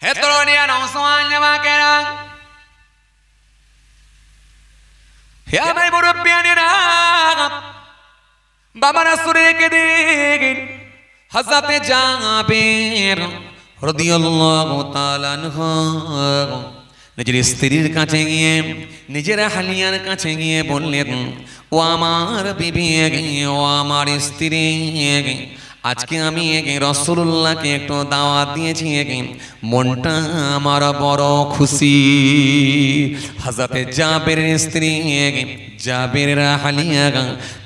হে তরুণিয়া নওজওয়ান জামাকেরা, হে আমার মুরব্বিয়ানেরা, বাবা রাসূলকে দেখেন হযরতে জাবের রাদিয়াল্লাহু তাআলা আনহু নিজের স্ত্রীর কাছে গিয়ে, নিজের হালিয়ার কাছে গিয়ে বললেন, ও আমার বিবি, ও আমার স্ত্রী, আজকে আমি রাসূলুল্লাহকে একটু দাওয়াত দিয়েছি, মনটা আমার বড় খুশি। হযরতে জাবেরের স্ত্রী জাবেরের হালিয়া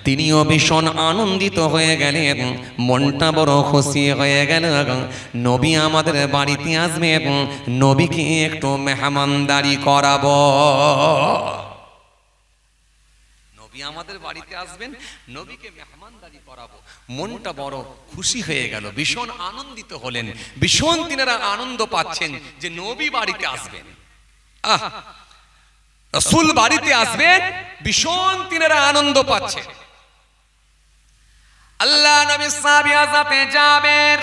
তিনিও ভীষণ আনন্দিত হয়ে গেলেন, মনটা বড় খুশি হয়ে গেল। নবী আমাদের বাড়িতে আসবে, নবীকে একটু মেহমানদারি করাবো। নবী আমাদের বাড়িতে আসবেন, নবীকে মেহমানদারি করাবো। মনটা বড় খুশি হয়ে গেল, ভীষণ আনন্দিত হলেন, ভীষণ তিনারা আনন্দ পাচ্ছেন যে নবী বাড়িতে আসবেন। রাসূল বাড়িতে আসবেন, ভীষণ তিনারা আনন্দ পাচ্ছেন। আল্লাহ নবী সাহাবী হযরতে জাবের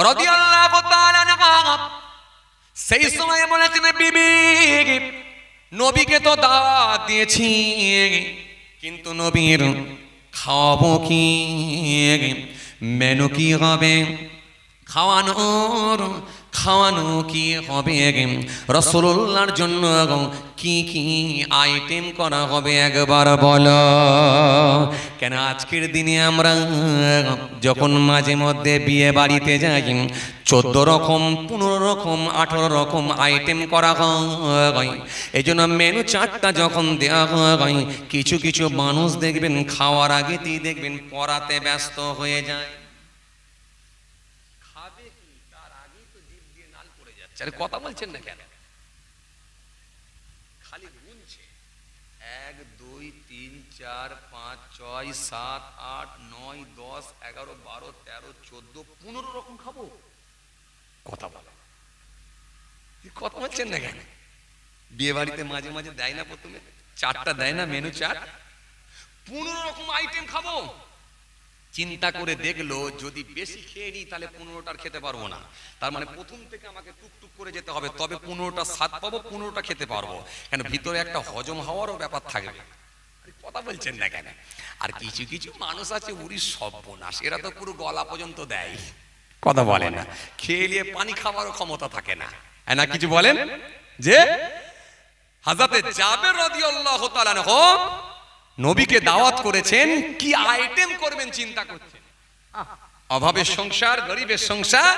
রাদিয়াল্লাহু তাআলা আনহু সেই সময় বলেছেন, বিবি নবীকে তো দাওয়াত দিয়েছি, কিন্তু নবীর খাওয়াবো কি, মেনু কি হবে, খাওয়ানো কি হবে, রাসূলুল্লাহর জন্য কি কি আইটেম করা হবে একবার বলো। কেন আজকের দিনে আমরা যখন মাঝে মধ্যে বিয়ে বাড়িতে যাই, 14 রকম 15 রকম 18 রকম আইটেম করা হয়। এই জন্য মেনু চার্টটা যখন দেওয়া হয়, কিছু কিছু মানুষ দেখবেন খাওয়ার আগেতেই দেখবেন পড়াতে ব্যস্ত হয়ে যায়। খাবে কি তার আগেই তো জিভ দিয়ে নাল পড়ে যাচ্ছে। আরে কথা বলছেন না কেন? খালি গুনছে 1 2 3 4 5 6 7 8 9 10 11 12 13 14 15 রকম খাবো। কথা বলে কথা বলছেন না কেন? বিয়ে বাড়িতে মাঝে মাঝে দেয় না, প্রথমে চারটা দেয় না, মেনু চার্ট, 15 রকম আইটেম খাবো। চিন্তা করে দেখলো যদি বেশি খেয়ে নিই তাহলে 15টার খেতে পারবো না, তার মানে প্রথম থেকে আমাকে টুকটুক করে যেতে হবে, তবে 15টা স্বাদ পাবো, 15টা খেতে পারবো। কেন ভিতরে একটা হজম হওয়ারও ব্যাপার থাকবে। কথা বলছেন না কেন? আর কিছু কিছু মানুষ আছে উড়ি সর্বনাশ, এরা তো পুরো গলা পর্যন্ত দেয়, কথা বলে না, খেয়ে নিয়ে পানি খাওয়ারও ক্ষমতা থাকে না। না কিছু বলেন যে হযরতে জাবের রাদিয়াল্লাহু তাআলা আনহু নবীকে দাওয়াত করেছেন, কি আইটেম করবেন চিন্তা করছেন। অভাবের সংসার, গরিবের সংসার,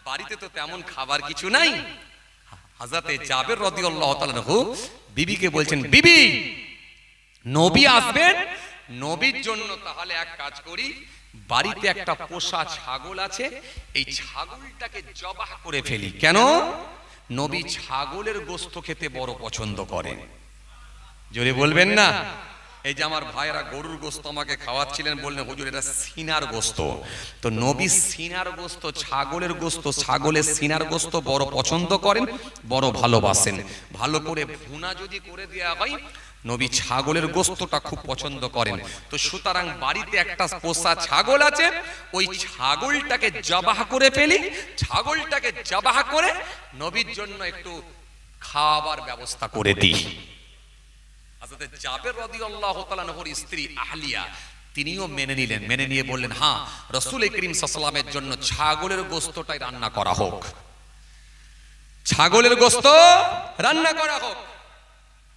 বাড়িতে তো তেমন খাবার কিছু নাই। হযরতে জাবের রাদিয়াল্লাহু তাআলা আনহু বিবিকে বলছেন, বিবি নবী আসবেন, নবীর জন্য তাহলে এক কাজ করি, বাড়িতে একটা পোষা ছাগল আছে, এই ছাগলটাকে জবাহ করে ফেলি। কেন? নবী ছাগলের গোশত খেতে বড় পছন্দ করেন। জোরে বলবেন না? এই যে আমার ভাইরা গরুর গোশত আমাকে খাওয়াচ্ছিলেন, বললেন হুজুর এটা সিনার গোশত, তো নবী সিনার গোশত, ছাগলের গোশত, ছাগলের সিনার গোশত বড় পছন্দ করেন, বড় ভালোবাসেন। ভালো করে ভুনা যদি করে দেওয়া হয়, নবী ছাগলের গোশতটা খুব পছন্দ করেন। তো সুতরাং বাড়িতে একটা পোষা ছাগল আছে, ওই ছাগলটাকে জবাহ করে ফেলি, ছাগলটাকে জবাহ করে নবীর জন্য একটু খাবার ব্যবস্থা করে দিই। হযরত জাবের রাদিয়াল্লাহু তাআলা আনহুর স্ত্রী আহলিয়া তিনিও মেনে নিলেন, মেনে নিয়ে বললেন, হ্যাঁ রাসূল করিম সাল্লাল্লাহু আলাইহি ওয়াসাল্লামের জন্য ছাগলের গোশতটাই রান্না করা হোক, ছাগলের গোশত রান্না করা হোক।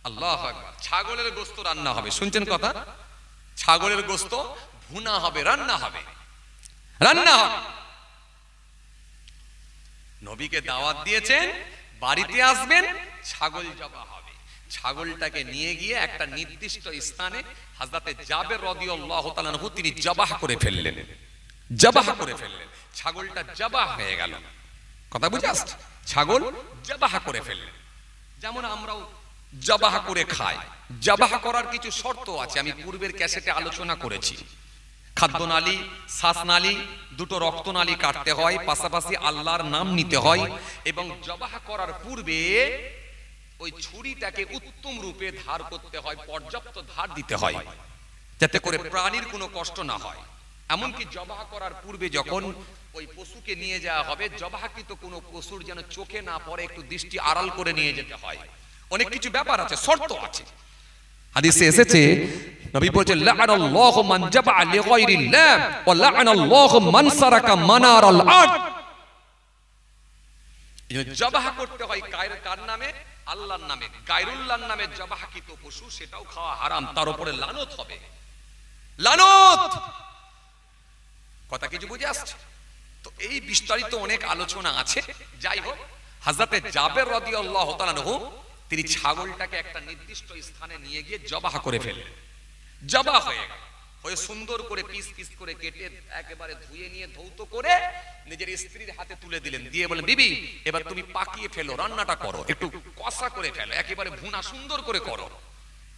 আল্লাহু আকবার, ছাগলের গোশত রান্না হবে, শুনছেন কথা? ছাগলের গোশত ভুনা হবে, রান্না হবে, রান্না হবে। নবীকে দাওয়াত দিয়েছেন, বাড়িতে আসবেন, ছাগল জবাহ হবে। ছাগলটাকে নিয়ে গিয়ে একটা নির্দিষ্ট স্থানে হযরতে জাবের রাদিয়াল্লাহু তাআলা আনহু তিনি জবাহ করে ফেললেন, জবাহ করে ফেললেন। ছাগলটা জবাহ হয়ে গেল। কথা বুঝে আসছে? ছাগল জবাহ করে ফেললেন। যেমন আমরাও জবাহ করে খাই, জবাহ করার কিছু শর্ত আছে, আমি পূর্বের ক্যাসেটে আলোচনা করেছি। খাদ্যনালী, শ্বাসনালী, দুটো রক্তনালী কাটতে হয়, পাশাপাশি আল্লাহর নাম নিতে হয়, এবং জবাহ করার পূর্বে ওই ছুরিটাকে উত্তম রূপে ধার করতে হয়, পর্যাপ্ত ধার দিতে হয়, যাতে করে প্রাণীর কোনো কষ্ট না হয়। এমনকি জবাহ করার পূর্বে যখন ওই পশুকে নিয়ে যাওয়া হবে, জবাহকৃত কোনো পশুর যেন চোখে না পড়ে, একটু দৃষ্টি আড়াল করে নিয়ে যেতে হয়। অনেক কিছু ব্যাপার আছে, শর্ত আছে। হাদিসে এসেছে, নবী বলেছেন লা'নাল্লাহু মান জাবা'a লিগায়রিল্লাহ ওয়া লা'নাল্লাহু মান সারাকা মানারাল আরদ। জবাহ করতে হয় কার নামে? আল্লাহর নামে। গায়রুল্লাহর নামে জবাহকৃত পশু সেটাও খাওয়া হারাম, তার উপরে লানত হবে, লানত। কথা কিছু বুঝে আসছে তো? এই বিস্তারিত অনেক আলোচনা আছে। যাই হোক, হযরতে জাবের রাদিয়াল্লাহু তাআলা আনহু তিনি ছাগলটাকে একটা নির্দিষ্ট স্থানে নিয়ে গিয়ে জবাহ করে ফেললেন। জবাহ হয়ে গেল, হয়ে সুন্দর করে পিস পিস করে কেটে একেবারে ধুয়ে নিয়ে ধৌত করে নিজের স্ত্রীর হাতে তুলে দিলেন, দিয়ে বলেন, বিবি এবার তুমি পাকিয়ে ফেলো, রান্নাটা করো, একটু কষা করে ফেলো, একেবারে ভুনা সুন্দর করে করো।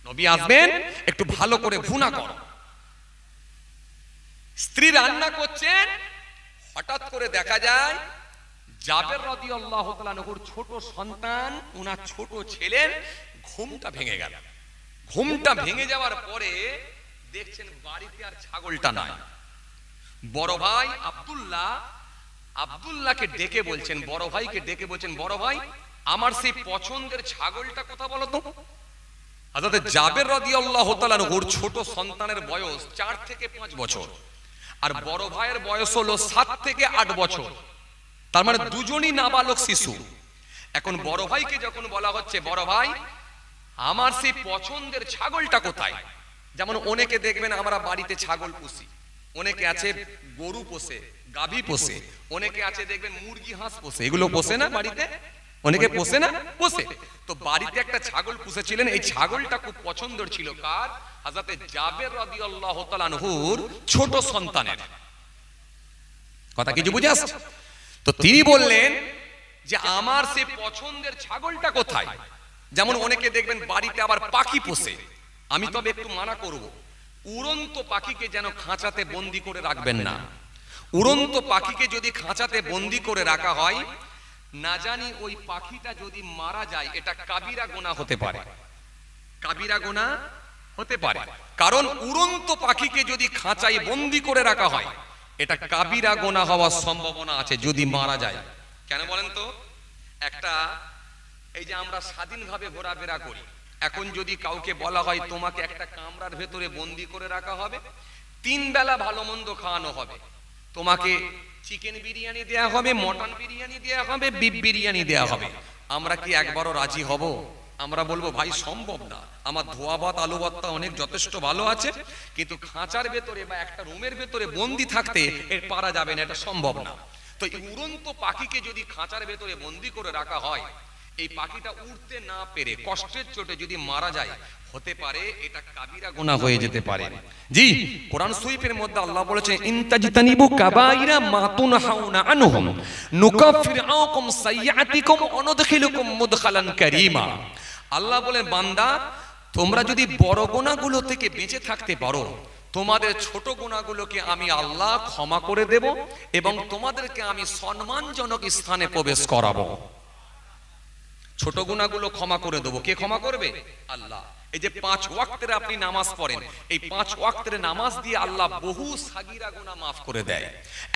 নবী আসবেন, একটু ভালো করে ভুনা করো। স্ত্রী রান্না করছেন, হঠাৎ করে দেখা যায় জাবের রাদিয়াল্লাহু তাআলা আনহুর ছোট সন্তান, ওনার ছোট ছেলের ঘুমটা ভেঙে গেল। ঘুমটা ভেঙে যাওয়ার পরে দেখছেন বাড়িতে আর ছাগলটা নাই। বড় ভাই আব্দুল্লাহকে ডেকে বলছেন, বড় ভাইকে ডেকে বলছেন, বড় ভাই আমার সেই পছন্দের ছাগলটা কোথা বলো তো? হযরত জাবের রাদিয়াল্লাহু তাআলা আনহুর ছোট সন্তানের বয়স 4 থেকে 5 বছর, আর বড় ভাইয়ের বয়স হলো 7 থেকে 8 বছর, তার মানে দুজনই নাবালক শিশু। এখন বড় ভাইকে যখন বলা হচ্ছে, বড় ভাই আমার সেই পছন্দের ছাগলটা কোথায়? যেমন অনেকে দেখবেন আমরা বাড়িতে ছাগল পুষি, অনেকে আছে গরু পোষে, গাভী পোষে, অনেকে আছে দেখবেন মুরগি হাঁস পোষে। এগুলো পোষে না বাড়িতে? অনেকে পোষে না? পোষে। তো বাড়িতে একটা ছাগল পুষেছিলেন, এই ছাগলটা খুব পছন্দের ছিল কার? হযরতে জাবের রাদিয়াল্লাহু তাআলা আনহুর ছোট সন্তানের। কথা কিছু বুঝে আসছে তো? তিনি বললেন যে আমার সেই পছন্দের ছাগলটা কোথায়? যেমন অনেকে দেখবেন বাড়িতে আবার পাখি পোষে, আমি তবে একটু মানা করব, উড়ন্ত পাখিকে যেন খাঁচাতে বন্দি করে রাখবেন না। উড়ন্ত পাখিকে যদি খাঁচাতে বন্দি করে রাখা হয়, না জানি ওই পাখিটা যদি মারা যায়, এটা কাবিরা গুনাহ হতে পারে, কাবিরা গুনাহ হতে পারে। কারণ উড়ন্ত পাখিকে যদি খাঁচায় বন্দি করে রাখা হয়, এটা কাবিরা গুনাহ হওয়ার সম্ভাবনা আছে যদি মারা যায়। কেন বলেন তো? একটা, এই যে আমরা স্বাধীনভাবে ঘোরাফেরা করি, এখন যদি কাউকে বলা হয় তোমাকে একটা কামরার ভেতরে বন্দি করে রাখা হবে, 3 বেলা ভালো মন্দ খাওয়ানো হবে, তোমাকে চিকেন বিরিয়ানি দেয়া হবে, মটন বিরিয়ানি দেয়া হবে, বিফ বিরিয়ানি দেয়া হবে, আমরা কি একবারও রাজি হব? আমরা বলবো ভাই সম্ভব না, আমার ধোয়া ভাত আলু ভর্তা অনেক যথেষ্ট ভালো আছে, কিন্তু খাঁচার ভেতরে বা একটা রুমের ভেতরে বন্দি থাকতে এর পারা যাবে না, এটা সম্ভব না। তো এই উড়ন্ত পাখিকে যদি খাঁচার ভেতরে বন্দি করে রাখা হয়, এই পাখিটা উড়তে না পেরে কষ্টের চোটে যদি মারা যায়, হতে পারে এটা কাবিরা গুনাহ হয়ে যেতে পারে। জি, কোরআন শরীফের মধ্যে আল্লাহ বলেছেন, ইনতাজতানিবু কাবাইরা মা তুনহাউনা আনহুম নুকাফির আনকুম সাইয়্যাতিকুম ওয়া নুদখিলুকুম মুদখালান কারীমা। আল্লাহ বলেন, বান্দা তোমরা যদি বড় গুনাহগুলো থেকে বেঁচে থাকতে পারো, তোমাদের ছোট গুনাহগুলোকে আমি আল্লাহ ক্ষমা করে দেব এবং তোমাদেরকে আমি সম্মানজনক স্থানে প্রবেশ করাবো। ছোট গুনাহগুলো ক্ষমা করে দেবো। কে ক্ষমা করবে? আল্লাহ। এই যে 5 ওয়াক্তের আপনি নামাজ পড়েন, এই 5 ওয়াক্তের নামাজ দিয়ে আল্লাহ বহু সাগীরা গুনাহ মাফ করে দেয়।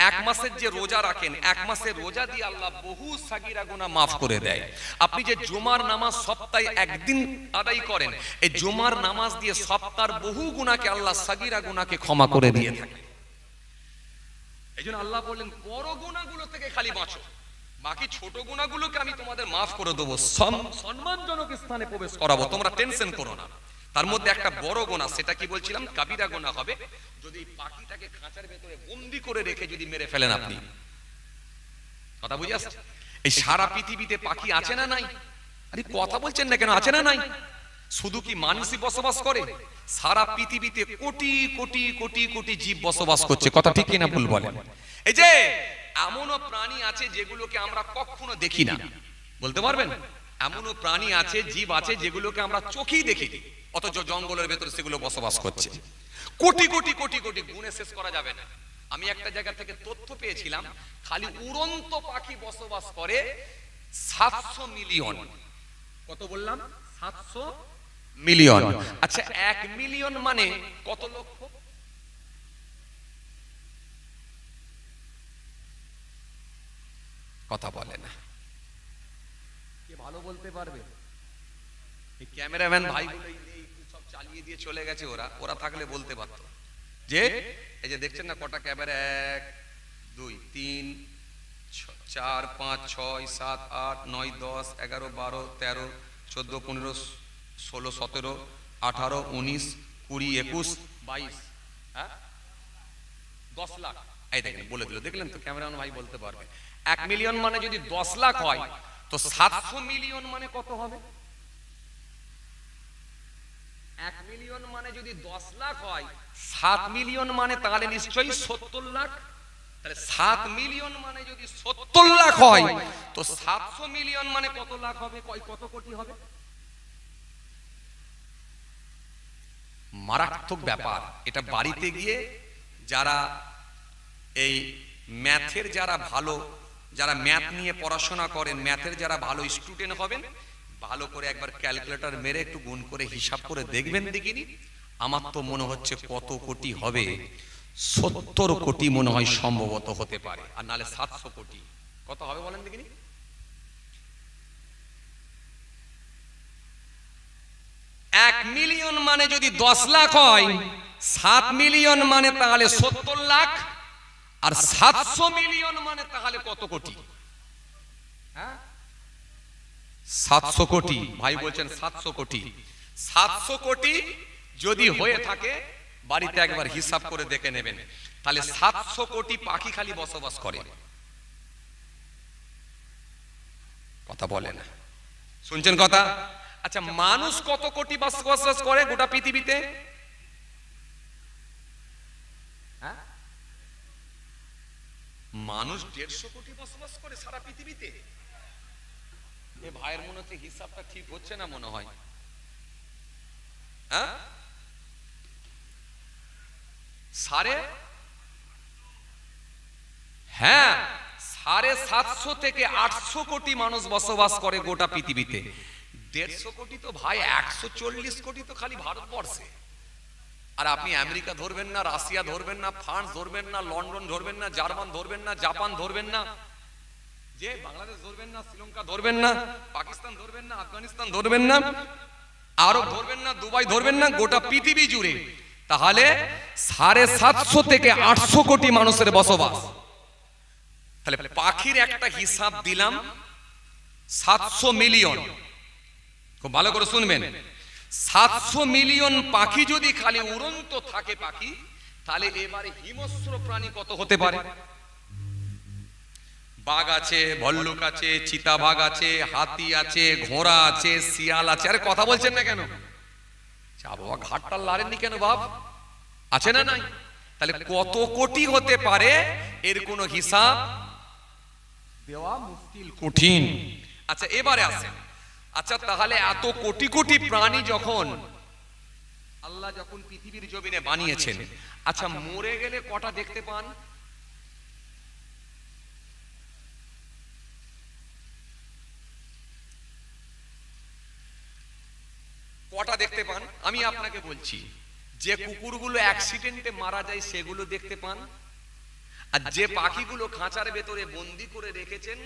1 মাসের যে রোজা রাখেন, 1 মাসের রোজা দিয়ে আল্লাহ বহু সাগীরা গুনাহ মাফ করে দেয়। আপনি যে জুমার নামাজ সপ্তাহে একদিন আদায় করেন, এই জুমার নামাজ দিয়ে সপ্তাহের বহু গুনাহকে আল্লাহ সাগীরা গুনাহকে ক্ষমা করে দিয়ে থাকে। এইজন্য আল্লাহ বললেন বড় গুনাহগুলো থেকে খালি বাঁচো, বাকি ছোট গুনাহগুলোকে আমি তোমাদের মাফ করে দেবো, সম্মানজনক স্থানে প্রবেশ করাবো, তোমরা টেনশন করো না। তার মধ্যে একটা বড় গুনাহ, সেটা কি বলছিলাম? কাবিরা গুনাহ হবে যদি পাখিটাকে খাঁচার ভেতরে বন্দি করে রেখে যদি মেরে ফেলেন আপনি। কথা বুঝে আসছে? এই সারা পৃথিবীতে পাখি আছে না নাই? আরে কথা বলছেন না কেন? আছে না নাই? শুধু কি মানুষই বসবাস করে? সারা পৃথিবীতে কোটি কোটি কোটি কোটি জীব বসবাস করছে। কথা ঠিক কিনা ভুল বলেন? এই যে এমনও প্রাণী আছে যেগুলোকে আমরা কখনো দেখি না, বলতে পারবেন? এমনও প্রাণী আছে, জীব আছে যেগুলোকে আমরা চোখেই দেখিনি, অথচ জঙ্গলের ভেতরে সেগুলো বসবাস করছে। কোটি কোটি কোটি কোটি, গুণে শেষ করা যাবে না। আমি একটা জায়গা থেকে তথ্য পেয়েছিলাম, খালি উড়ন্ত পাখি বসবাস করে 700 মিলিয়ন। কত বললাম? 700 মিলিয়ন। আচ্ছা 1 মিলিয়ন মানে কত লক্ষ? কথা বলে না। কে ভালো বলতে পারবে? এই ক্যামেরাম্যান ভাইগুলোই নেই, সব চালিয়ে দিয়ে চলে গেছে। ওরা থাকলে বলতে পারতো যে এই যে দেখছেন না কটা ক্যামেরা, 1 2 3 4 5 6 7 8 9 10 11 12 13 14 15 16 17 18 19 20 21 22, হ্যাঁ 10 লাখ। এই দেখেন বলে দিল, দেখলেন তো ক্যামেরাম্যান ভাই বলতে পারবে। 1 মিলিয়ন মানে যদি 10 লাখ হয় তো 700 মিলিয়ন মানে কত হবে? 1 মিলিয়ন মানে যদি 10 লাখ হয়, 7 মিলিয়ন মানে তাহলে নিশ্চয়ই 70 লাখ। তাহলে 7 মিলিয়ন মানে যদি 70 লাখ হয় তো 700 মিলিয়ন মানে কত লাখ হবে? কত কোটি হবে? মারাত্মক ব্যাপার এটা। বাড়িতে গিয়ে যারা এই ম্যাথের যারা ভালো, যারা ম্যাথ নিয়ে পড়াশোনা করেন, ম্যাথের যারা ভালো স্টুডেন্ট হবেন, ভালো করে একবার ক্যালকুলেটর মেরে একটু গুণ করে হিসাব করে দেখবেন দেখিনি। আমার তো মনে হচ্ছে কত কোটি হবে, 70 কোটি মনে হয় সম্ভবত হতে পারে, আর নালে 700 কোটি। কত হবে বলেন দেখিনি? 1 মিলিয়ন মানে যদি 10 লাখ হয়, 7 মিলিয়ন মানে তাহলে 70 লাখ, আর 700 মিলিয়ন মানে তাহলে কত কোটি? হ্যাঁ 700 কোটি। ভাই বলছেন 700 কোটি। 700 কোটি যদি হয়ে থাকে, বাড়িতে একবার হিসাব করে দেখে নেবেন, তাহলে 700 কোটি পাখি খালি বসবাস করে। কথা বলে না, শুনছেন কথা? আচ্ছা, মানুষ কত কোটি বসবাস করে গোটা পৃথিবীতে? হ্যাঁ মানুষ 150 কোটি বসবাস করে সারা পৃথিবীতে। এ ভাইয়ের মনে হচ্ছে হিসাবটা ঠিক হচ্ছে না মনে হয়। হ্যাঁ হ্যাঁ 750 থেকে 800 কোটি মানুষ বসবাস করে গোটা পৃথিবীতে। 150 কোটি তো ভাই, 140 কোটি তো খালি ভারতবর্ষে। আর আপনি আমেরিকা ধরবেন না, রাশিয়া ধরবেন না, ফ্রান্স ধরবেন না, লন্ডন ধরবেন না, জার্মান ধরবেন না, জাপান ধরবেন না, যে বাংলাদেশ ধরবেন না, শ্রীলঙ্কা ধরবেন না, পাকিস্তান ধরবেন না, আফগানিস্তান ধরবেন না, আরব ধরবেন না, দুবাই ধরবেন না, গোটা পৃথিবী জুড়ে তাহলে 750 থেকে 800 কোটি মানুষের বসবাস। তাহলে পাখির একটা হিসাব দিলাম, 700 মিলিয়ন। খুব ভালো করে শুনবেন, 700 মিলিয়ন পাখি যদি খালি উড়ন্ত থাকে পাখি, তাহলে এবারে হিংস্র প্রাণী কত হতে পারে? বাঘ আছে, ভল্লুক আছে, চিতাবাঘ আছে, হাতি আছে, ঘোড়া আছে, শিয়াল আছে। আরে কথা বলছেন না কেন? বাবা ঘাটটা লাড়েননি কেন বাপ? আছে না নাই? তাহলে কত কোটি হতে পারে এর কোনো হিসাব দেওয়া মুশকিল, কঠিন। আচ্ছা এবারে আসেন, আচ্ছা তাহলে এত কোটি কোটি প্রাণী যখন আল্লাহ যখন পৃথিবীর জমিনে বানিয়েছেন, আচ্ছা মরে গেলে কটা দেখতে পান? কটা দেখতে পান? আমি আপনাকে বলছি, যে কুকুরগুলো অ্যাক্সিডেন্টে মারা যায় সেগুলো দেখতে পান, আর যে পাখিগুলো খাঁচার ভেতরে বন্দি করে রেখেছেন,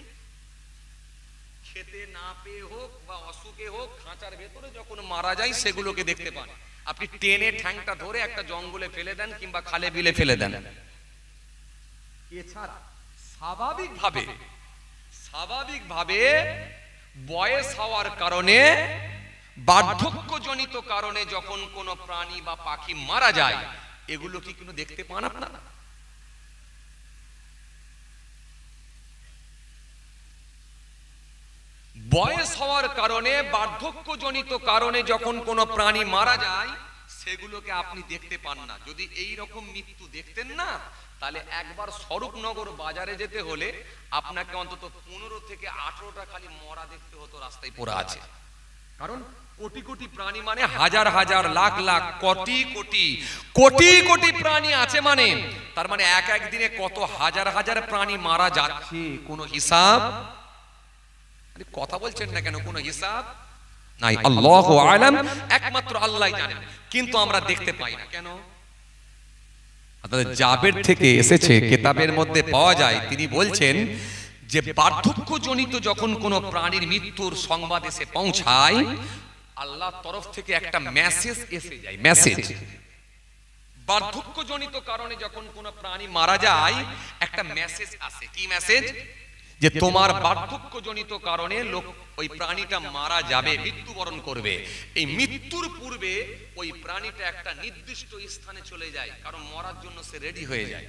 খেতে না পেয়ে হোক বা অসুখে হোক, খাঁচার ভেতরে যখন মারা যায় সেগুলোকে দেখতে পান। আপনি টেনে ঠ্যাংটা ধরে একটা জঙ্গলে ফেলে দেন কিংবা খালে বিলে ফেলে দেন, এছাড়া স্বাভাবিকভাবে বয়স হওয়ার কারণে, বার্ধক্যজনিত কারণে যখন কোনো প্রাণী বা পাখি মারা যায়, এগুলো কি কোনো দেখতে পান আপনারা? বয়স হওয়ার কারণে, বার্ধক্যজনিত কারণে যখন কোনো প্রাণী মারা যায়, সেগুলোকে আপনি দেখতে পান না। যদি এই রকম মৃত্যু দেখতেন না, তাহলে একবার স্বরূপনগর বাজারে যেতে হলে আপনাকে অন্তত 15 থেকে 18টা খালি মরা দেখতে হতো রাস্তায় পড়ে আছে। কারণ কোটি কোটি প্রাণী মানে হাজার হাজার, লাখ লাখ, কোটি কোটি কোটি কোটি প্রাণী আছে, মানে তার মানে এক এক দিনে কত হাজার হাজার প্রাণী মারা যাচ্ছে, কোনো হিসাব? কথা বলছেন না কেন? কোনো হিসাব নাই। আল্লাহু আলাম, একমাত্র আল্লাহই জানেন, কিন্তু আমরা দেখতে পাই না কেন? জাবের থেকে এসেছে, কিতাবের মধ্যে পাওয়া যায়, তিনি বলছেন যে বার্ধক্যজনিত যখন কোনো প্রাণীর মৃত্যুর সংবাদ এসে পৌঁছায়, আল্লাহর তরফ থেকে একটা মেসেজ এসে যায়। মেসেজ, বার্ধক্যজনিত কারণে যখন কোনো প্রাণী মারা যায় একটা মেসেজ আসে। কি মেসেজ? যে তোমার বার্ধক্যজনিত কারণে লোক ওই প্রাণীটা মারা যাবে, মৃত্যুবরণ করবে। এই মৃত্যুর পূর্বে ওই প্রাণীটা একটা নির্দিষ্ট স্থানে চলে যায়, কারণ মরার জন্য সে রেডি হয়ে যায়।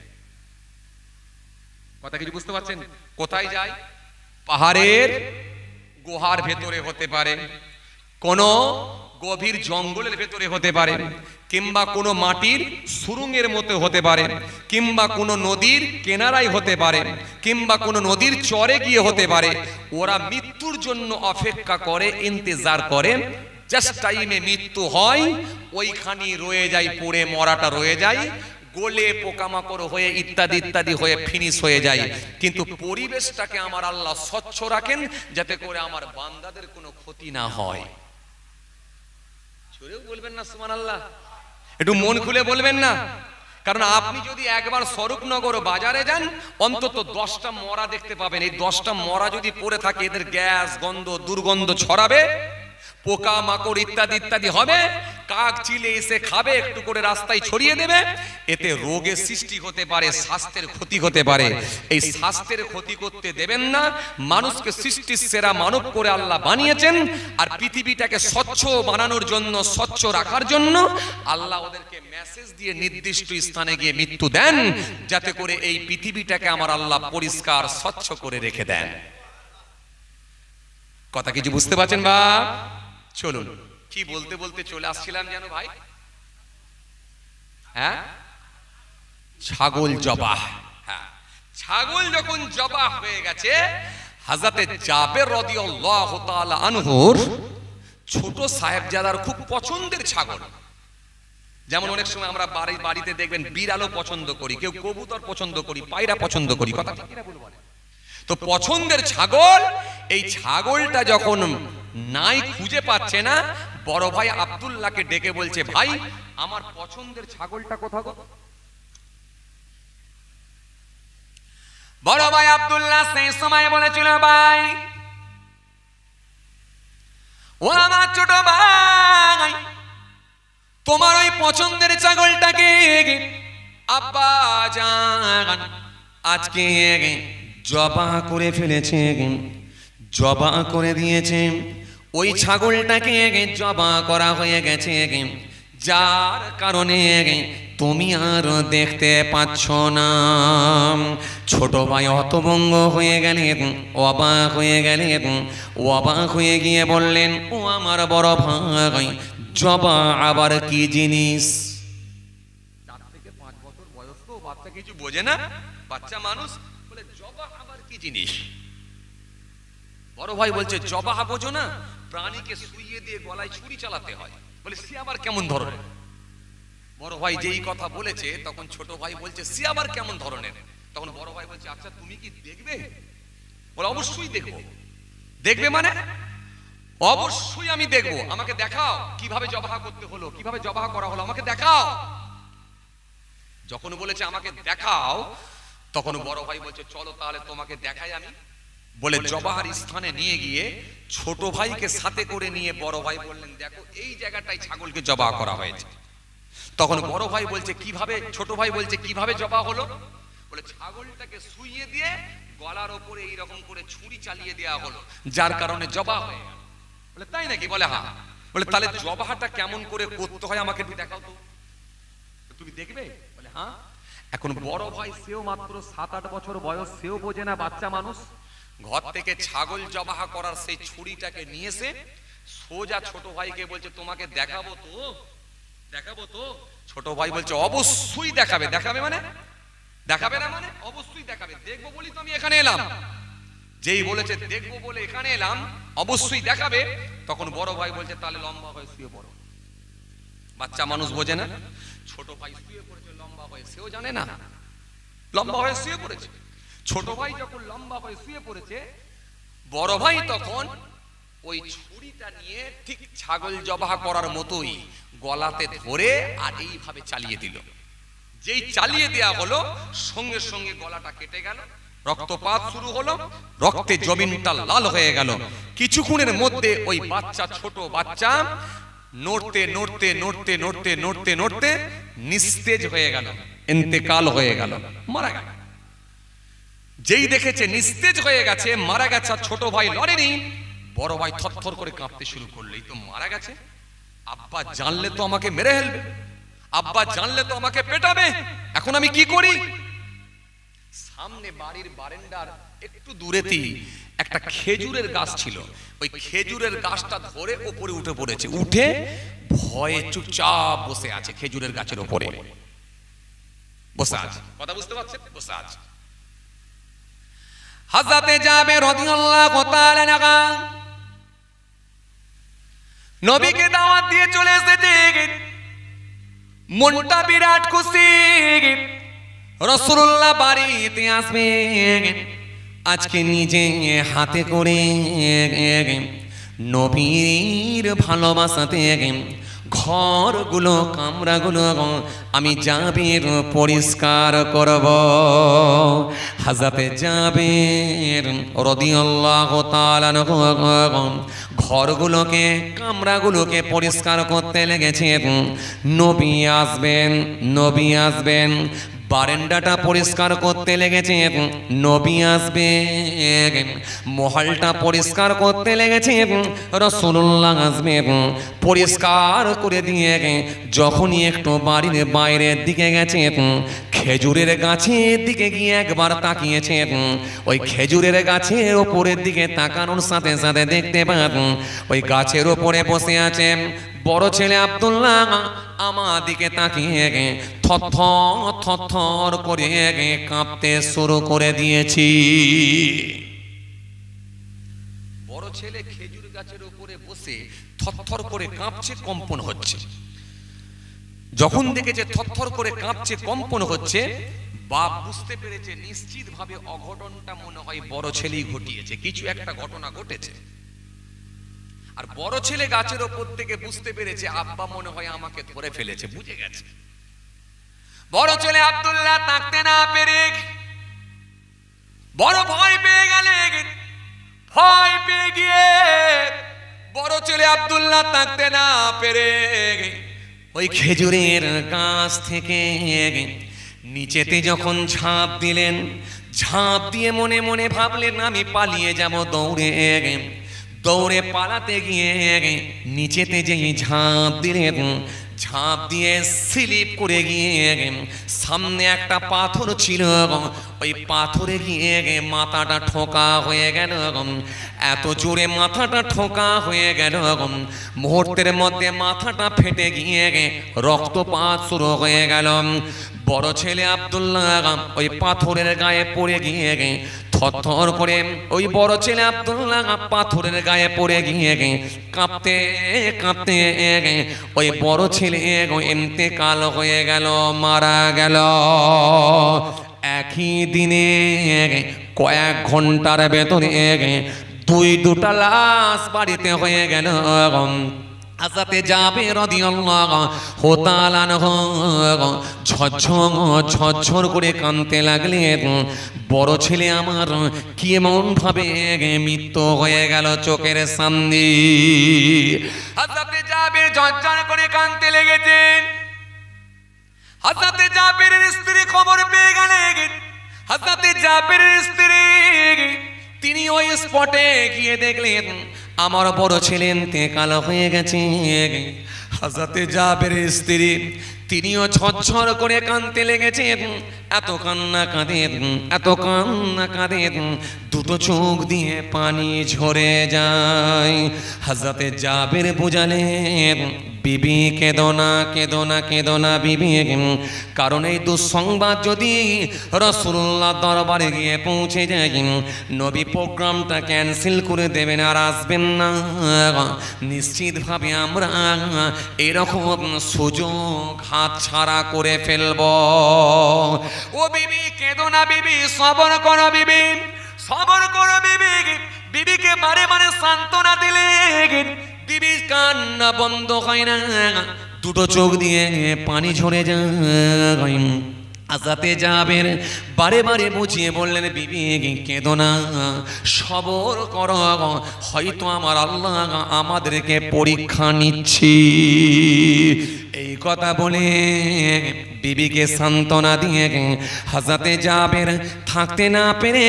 কথা কিছু বুঝতে পারছেন? কোথায় যায়? পাহাড়ের গুহার ভেতরে হতে পারে, কোন গভীর জঙ্গলের ভেতরে হতে পারে, কিংবা কোনো মাটির সুরঙ্গের মতো হতে পারে, কিংবা কোনো নদীর কিনারায় হতে পারে, কিংবা কোনো নদীর চরে গিয়ে হতে পারে। ওরা মৃত্যুর জন্য অপেক্ষা করে, ইন্তজার করে। জাস্ট টাইমে মৃত্যু হয়, ওইখানে রয়ে যায়, পড়ে মরাটা রয়ে যায়, গোলে পোকামাকড় হয়ে ইত্যাদি ইত্যাদি হয়ে ফিনিশ হয়ে যায়। কিন্তু পরিবেশটাকে আমার আল্লাহ স্বচ্ছ রাখেন, যাতে করে আমার বান্দাদের কোনো ক্ষতি না হয়। জোরেও বলবেন না সুবহানাল্লাহ? একটু মন খুলে বলবেন না? কারণ আপনি যদি একবার স্বরূপনগর বাজারে যান, অন্তত 10টা মরা দেখতে পাবেন। এই 10টা মরা যদি পড়ে থাকে, এদের গ্যাস, গন্ধ, দুর্গন্ধ ছড়াবে, পোকা মাকড় ইত্যাদি ইত্যাদি হবে, কাক চিলে এসে খাবে, একটু করে রাস্তায় ছড়িয়ে দেবে। এতে রোগের সৃষ্টি হতে পারে, স্বাস্থ্যের ক্ষতি হতে পারে। এই স্বাস্থ্যের ক্ষতি করতে দেবেন না। মানুষকে সৃষ্টির সেরা মানব করে আল্লাহ বানিয়েছেন, আর পৃথিবীটাকে স্বচ্ছ বানানোর জন্য, স্বচ্ছ রাখার জন্য আল্লাহ ওদেরকে মেসেজ দিয়ে নির্দিষ্ট স্থানে গিয়ে মৃত্যু দেন, যাতে করে এই পৃথিবীটাকে আমার আল্লাহ পরিষ্কার স্বচ্ছ করে রেখে দেন। কথা কিছু বুঝতে পারছেন বা? চলুন, কি বলতে বলতে চলে আসছিলাম যেন ভাই? হ্যাঁ, ছাগল জবাহ। হ্যাঁ, ছাগল যখন জবাহ হয়ে গেছে, হযরতে জাবের রাদিয়াল্লাহু তাআলা আনহুর ছোট সাহেবজাদার খুব পছন্দের ছাগল। যেমন অনেক সময় আমরা বাড়িতে দেখবেন বিড়ালও পছন্দ করি, কেউ কবুতর পছন্দ করি, পায়রা পছন্দ করি। কথা ঠিক কিনা বলবো? তো পছন্দের ছাগল, এই ছাগলটা যখন নাই খুঁজে পাচ্ছে না, বড় ভাই আব্দুল্লাহকে ডেকে বলছে, ভাই আমার পছন্দের ছাগলটা কোথায় গো? বড় ভাই আব্দুল্লাহ সেই সময় বলেছিল, ভাই ও আমার ছোট ভাই, তোমার ওই পছন্দের ছাগলটাকে আব্বা জান আজকে জবাহ করে ফেলেছে, জবাহ করে দিয়েছে। ওই ছাগলটাকে জবাহ করা হয়ে গেছে, যার কারণে তুমি আর দেখতে পাচ্ছ না। ছোট ভাই হতভম্ব হয়ে গেলেন, অবাক হয়ে গেলেন। অবাক হয়ে গিয়ে বললেন, ও আমার বড় ভাই, জবাহ আবার কি জিনিস? 4 থেকে 5 বছর বয়স, তো বাচ্চা কিছু বোঝে না, বাচ্চা মানুষ। বলে জবাহ আবার কি জিনিস? বড় ভাই বলছে, জবাহ বোঝো না? প্রাণীকে শুইয়ে দিয়ে গলায় ছুরি চালাতে হয়। বলে সে আবার কেমন ধরনের? বড় ভাই যেই কথা বলেছে, তখন ছোট ভাই বলছে, সে আবার কেমন ধরনের? তখন বড় ভাই বলছে, আচ্ছা তুমি কি দেখবে? বলে অবশ্যই দেখবো। দেখবে মানে? অবশ্যই আমি দেখবো, আমাকে দেখাও কিভাবে জবাহ করতে হলো, কিভাবে জবাহ করা হলো, আমাকে দেখাও। যখন বলেছে আমাকে দেখাও, তখন বড় ভাই বলছে, চলো তাহলে তোমাকে দেখাই আমি। বলে জবাহার স্থানে নিয়ে গিয়ে ছোট ভাইকে সাথে করে নিয়ে বড় ভাই বললেন, দেখো এই জায়গাটায় ছাগলকে জবাহ করা হয়েছে। তখন বড় ভাই বলছে কিভাবে? ছোট ভাই বলছে কিভাবে জবাহ হলো? বলে ছাগলটাকে শুইয়ে দিয়ে গলার ওপরে এইরকম করে ছুরি চালিয়ে দেওয়া হলো, যার কারণে জবাহ হয়ে গেল। বলে তাই নাকি? বলে হ্যাঁ। বলে তাহলে জবাহটা কেমন করে করতে হয় আমাকে একটু দেখাও তো, তুমি দেখবে? বলে হ্যাঁ। এখন বড় ভাই সেও মাত্র 7-8 বছর বয়স, সেও বোঝে না, বাচ্চা মানুষ। ঘর থেকে ছাগল জবাহ করার সেই ছুরিটাকে নিয়েছে, সোজা ছোট ভাইকে বলছে, তোমাকে দেখাবো তো, দেখাবো তো? ছোট ভাই বলছে অবশ্যই দেখাবে। দেখাবে মানে? দেখাবে না মানে? অবশ্যই দেখাবে। দেখবো বলি তো আমি এখানে এলাম। যেই বলেছে দেখবো বলে এখানে এলাম, অবশ্যই দেখাবে। তখন বড় ভাই বলছে, তাহলে লম্বা হয়ে শুয়ে পড়ো। বাচ্চা মানুষ বোঝে না। ছোট ভাই শুয়ে পড়েছে লম্বা হয়ে, সেও জানে না, লম্বা হয়ে শুয়ে পড়েছে। ছোট ভাই যখন লম্বা হয়ে শুয়ে পড়েছে, বড় ভাই তখন ওই ছুরিটা নিয়ে ঠিক ছাগল জবাহ করার মতোই গলাতে ধরে আর এইভাবে চালিয়ে দিল। যেই চালিয়ে দেয়া হলো, সঙ্গে সঙ্গে গলাটা কেটে গেল, রক্তপাত শুরু হলো, রক্তে জমিনটা লাল হয়ে গেল। কিছুক্ষণের মধ্যে ওই বাচ্চা, ছোট বাচ্চা নড়তে নড়তে নড়তে নড়তে নড়তে নড়তে নিস্তেজ হয়ে গেল, ইন্তেকাল হয়ে গেল, মারা গেল। যেই দেখেছে নিস্তেজ হয়ে গেছে, মারা গেছে, ছোট ভাই লড়েনি, বড় ভাই থরথর করে কাঁপতে শুরু করলো, এই তো মারা গেছে, আব্বা জানলে তো আমাকে মেরে ফেলবে, আব্বা জানলে তো আমাকে পেটাবে, এখন আমি কি করি? সামনে বাড়ির বারান্দার একটু দূরেতেই একটা খেজুরের গাছ ছিল, ওই খেজুরের গাছটা ধরে উপরে উঠে পড়েছে, উঠে ভয়ে চুপচাপ বসে আছে, খেজুরের গাছের উপরে বসে আছে। কথা বুঝতে পারছেন? বসে আছে। হযরতে জাবের রাদিয়াল্লাহু তাআলা আনহু নবীকে দাওয়াত দিয়ে চলে এসেছে, মনটা বিরাট খুশি, রাসূলুল্লাহ বাড়িতে আসবেন, আজকে নিজে হাতে করে নবীর ভালোবাসাতে ঘরগুলো, কামরাগুলো আমি জাবের পরিষ্কার করব। হযরতে জাবের রাদিয়াল্লাহু তাআলা ঘরগুলোকে, কামরাগুলোকে পরিষ্কার করতে লেগেছেন। নবী আসবেন, নবী আসবেন, বারান্দাটা পরিষ্কার করতে লেগেছেন, নবী আসবেন, মহলটা পরিষ্কার করতে লেগেছেন, রাসূলুল্লাহ আসবেন, পরিষ্কার করে দিয়ে যখনই একটু বাড়ির বাইরের দিকে গেছেন, খেজুরের গাছের দিকে গিয়ে একবার তাকিয়েছেন, ওই খেজুরের গাছের ওপরের দিকে তাকানোর সাথে সাথে দেখতে পান ওই গাছের ওপরে বসে আছেন বড় ছেলে আব্দুল্লাহ, আমার দিকে তাকিয়ে থরথর থরথর করে কাঁপতে শুরু করে দিয়েছি। বড় ছেলে খেজুর গাছের উপরে বসে থরথর করে কাঁপছে, কম্পন হচ্ছে। যখন দেখেছে থরথর করে কাঁপছে, কম্পন হচ্ছে, বাপ বুঝতে পেরেছে নিশ্চিত ভাবে অঘটনটা মনে হয় বড় ছেলেই ঘটিয়েছে, কিছু একটা ঘটনা ঘটেছে। আর বড় ছেলে গাছের ওপর থেকে বুঝতে পেরেছে আব্বা মনে হয় আমাকে ধরে ফেলেছে, বুঝে গেছে। বড় ছেলে আব্দুল্লাহ তাকতে না পেরে বড় ভয় পেয়ে গেলেন। ভয় পেয়ে গিয়ে বড় ছেলে আব্দুল্লাহ তাকতে না পেরে ওই খেজুরের গাছ থেকে নিচেতে যখন ঝাঁপ দিলেন, ঝাঁপ দিয়ে মনে মনে ভাবলেন আমি পালিয়ে যাব, দৌড়ে দৌড়ে পালাতে গিয়ে নিচেতে যে ঝাঁপ দিলেন, ঝাঁপ দিয়ে স্লিপ করে গিয়ে সামনে একটা পাথর ছিল, ওই পাথরে গিয়ে মাথাটা ঠোকা হয়ে গেল। এত জোরে মাথাটা ঠোকা হয়ে গেল, মুহূর্তের মধ্যে মাথাটা ফেটে গিয়ে রক্তপাত শুরু হয়ে গেল। বড় ছেলে আব্দুল্লাহ ওই পাথরের গায়ে পড়ে গিয়ে থরথর করে, ওই বড় ছেলে আব্দুল্লাহ পাথরের গায়ে পড়ে গিয়ে কাঁপতে কাঁপতে ওই বড় ছেলে ইন্তেকাল হয়ে গেল, মারা গেল। একই দিনে কয়েক ঘন্টার ভেতরে দুটা লাশ বাড়িতে হয়ে গেল। হযরতে জাবের রাদিয়াল্লাহু তাআলা ঝরঝর করে কাঁদতে লাগলেন, বড় ছেলে আমার কি এমন ভাবে মৃত্যু হয়ে গেল চোখের সামনে। হযরতে জাবের ঝরঝর করে কাঁদতে লেগেছেন। হযরতে জাবেরের স্ত্রী খবর পেয়ে গেলেন। হযরতে জাবেরের স্ত্রী তিনি ওই স্পটে গিয়ে দেখলেন আমার বড় ছেলে ইন্তেকাল হয়ে গেছে। হযরতে জাবেরের স্ত্রী তিনিও ঝরঝর করে কাঁদতে লেগেছেন। এত কান্না কাঁদেন, এত কান্না কাঁদেন, দুটো চোখ দিয়ে পানি ঝরে যায়। হযরতে জাবের বুঝালেন বিবি কেঁদো না, কেঁদো না, কেঁদো না বিবি, কারণ এই দুঃসংবাদ যদি রাসূলুল্লাহ দরবারে গিয়ে পৌঁছে যায়, নবী প্রোগ্রামটা ক্যান্সেল করে দেবেন আর আসবেন না। নিশ্চিতভাবে আমরা এরকম সুযোগ হাত ছাড়া করে ফেলব। ও বিবি কেঁদো না বিবি, সবর করো বিবি, সবর করো বিবি। বিবিকে বারে বারে সান্ত্বনা দিলে বিবির কান্না বন্ধ হয় না, দুটো চোখ দিয়ে পানি ঝরে যায়। হযরতে জাবের বারে বারে বুঝিয়ে বললেন, বিবি কেঁদো না, সবর করো, হয়তো আমার আল্লাহ আমাদেরকে পরীক্ষা নিচ্ছি। এই কথা বলে বিবিকে সান্ত্বনা দিয়ে হযরতে জাবের থাকতে না পেরে